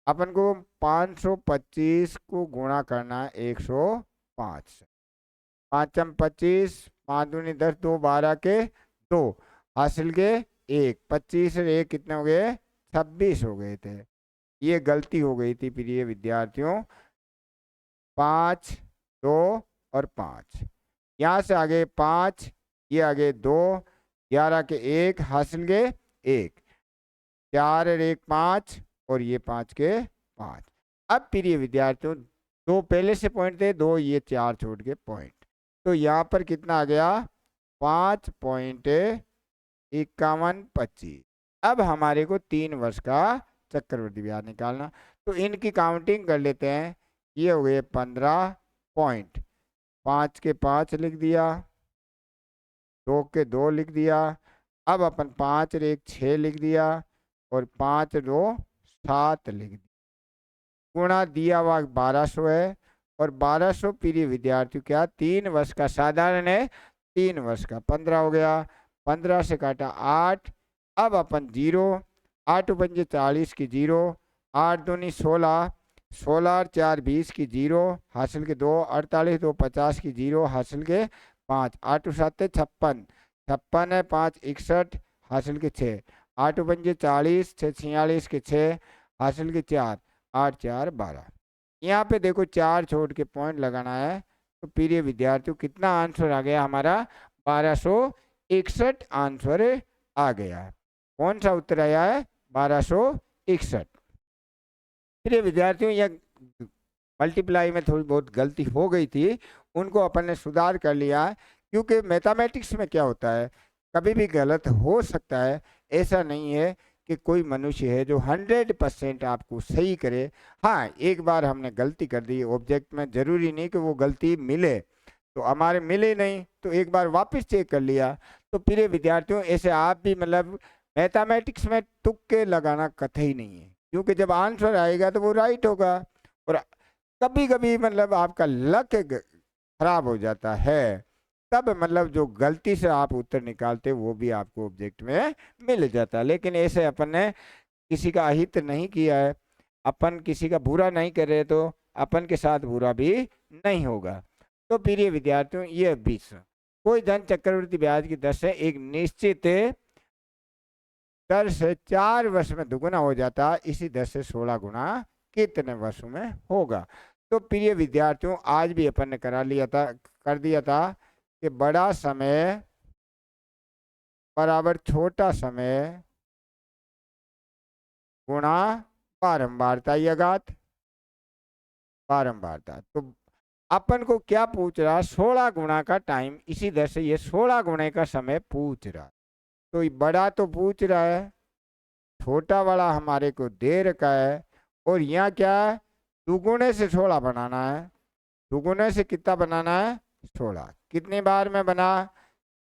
अपन को 525 को गुणा करना है 105 से। 5 25, 5 दूनी 10, 2 12 के 2, हासिल के 1, 25 और 1 कितने हो गए, 26 हो गए थे। ये गलती हो गई थी प्रिय विद्यार्थियों। 5 2 और 5, यहाँ से आगे 5, ये आगे 2, 11 के 1, हासिल के 1, 4 और 1 5 और ये 5 के 5। अब प्रिय विद्यार्थियों 2 पहले से पॉइंट थे, 2 ये 4 छोड़ के पॉइंट, तो यहाँ पर कितना आ गया 5.5125। अब हमारे को 3 वर्ष का चक्रवृद्धि ब्याज निकालना, तो इनकी काउंटिंग कर लेते हैं। ये हो गए 15 पॉइंट, 5 के 5 लिख दिया, 2 के 2 लिख दिया। अब अपन 5 और 1 6 लिख दिया और 5 2 7 लिख दिया। गुणा दिया हुआ 1200 है, और 1200 प्रिय विद्यार्थियों क्या 3 वर्ष का साधारण है, 3 वर्ष का 15 हो गया। 15 से काटा 8, अब अपन 0, 8 पंजे 40 की 0, 8 दूनी 16, 16 और 4 20 की 0, हासिल के 2, 48 2 50 की 0, हासिल के 5, 8 7 56, 56 है 5 61, हासिल के 6, 8 पंजे 40, 6 46 के 6, हासिल के 4, 8 4 12। यहाँ पे देखो 4 छोड़ के पॉइंट लगाना है, तो प्रिय विद्यार्थियों कितना आंसर आ गया हमारा 1261 आंसर आ गया है। कौन सा उत्तर आया है 1261। प्रिय विद्यार्थियों यह मल्टीप्लाई में थोड़ी बहुत गलती हो गई थी, उनको अपन ने सुधार कर लिया, क्योंकि मैथमेटिक्स में क्या होता है कभी भी गलत हो सकता है। ऐसा नहीं है कि कोई मनुष्य है जो 100% आपको सही करे। हाँ, एक बार हमने गलती कर दी ऑब्जेक्ट में, जरूरी नहीं कि वो गलती मिले, तो हमारे मिले नहीं तो एक बार वापस चेक कर लिया। तो प्रिय विद्यार्थियों ऐसे आप भी मतलब मैथमेटिक्स में तुक्के लगाना कतई नहीं है, क्योंकि जब आंसर आएगा तो वो राइट होगा। और कभी कभी मतलब आपका लक खराब हो जाता है, तब मतलब जो गलती से आप उत्तर निकालते वो भी आपको ऑब्जेक्ट में मिल जाता है। लेकिन ऐसे अपन ने किसी का अहित नहीं किया है, अपन किसी का बुरा नहीं कर रहे, तो अपन के साथ बुरा भी नहीं होगा। तो प्रिय विद्यार्थियों ये 20 कोई धन चक्रवृद्धि ब्याज की दर से एक निश्चित दर से 4 वर्ष में दुगुना हो जाता है, इसी दर से 16 गुना कितने वर्षों में होगा। तो प्रिय विद्यार्थियों आज भी अपन ने कर दिया था कि बड़ा समय बराबर छोटा समय गुणा बारंबारता या घात बारंबारता। तो अपन को क्या पूछ रहा 16 गुणा का टाइम, इसी दर से ये 16 गुणे का समय पूछ रहा। तो ये बड़ा तो पूछ रहा है, छोटा वाला हमारे को दे रखा है, और यहाँ क्या है दुगुने से 16 बनाना है। दुगुने से कितना बनाना है 16, कितनी बार में बना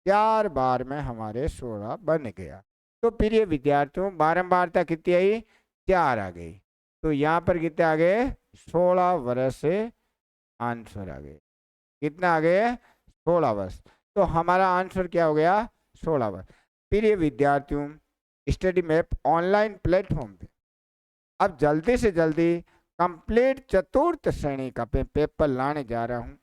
4 बार में हमारे 16 बन गया। तो प्रिय विद्यार्थियों बारंबारता कितनी आई, 4 आ गई। तो यहाँ पर कितने आ गए, 16 वर्ष से आंसर आ गए। कितना आ गए, 16 वर्ष। तो हमारा आंसर क्या हो गया, 16 वर्ष। प्रिय विद्यार्थियों स्टडी मैप ऑनलाइन प्लेटफॉर्म पे अब जल्दी से जल्दी कंप्लीट चतुर्थ श्रेणी का पेपर लाने जा रहा हूँ।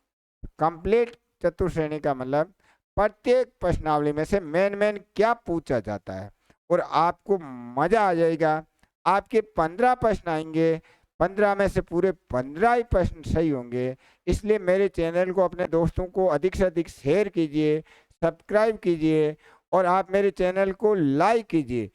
कंप्लीट चतुर्थ श्रेणी का मतलब प्रत्येक प्रश्नावली में से मेन क्या पूछा जाता है, और आपको मजा आ जाएगा। आपके 15 प्रश्न आएंगे, 15 में से पूरे 15 ही प्रश्न सही होंगे। इसलिए मेरे चैनल को अपने दोस्तों को अधिक से अधिक शेयर कीजिए, सब्सक्राइब कीजिए, और आप मेरे चैनल को लाइक कीजिए।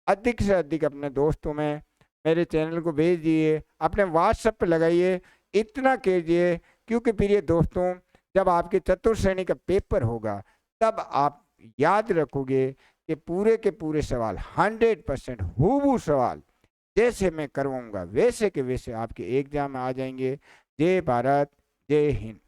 अधिक से अधिक अपने दोस्तों में मेरे चैनल को भेजिए, अपने व्हाट्सएप पे लगाइए। इतना कीजिए क्योंकि प्रिय दोस्तों जब आपके चतुर्थ श्रेणी का पेपर होगा तब आप याद रखोगे कि पूरे के पूरे सवाल 100% हूबहू सवाल जैसे मैं करवाऊंगा वैसे के वैसे आपके एग्जाम में आ जाएंगे। जय भारत, जय हिंद।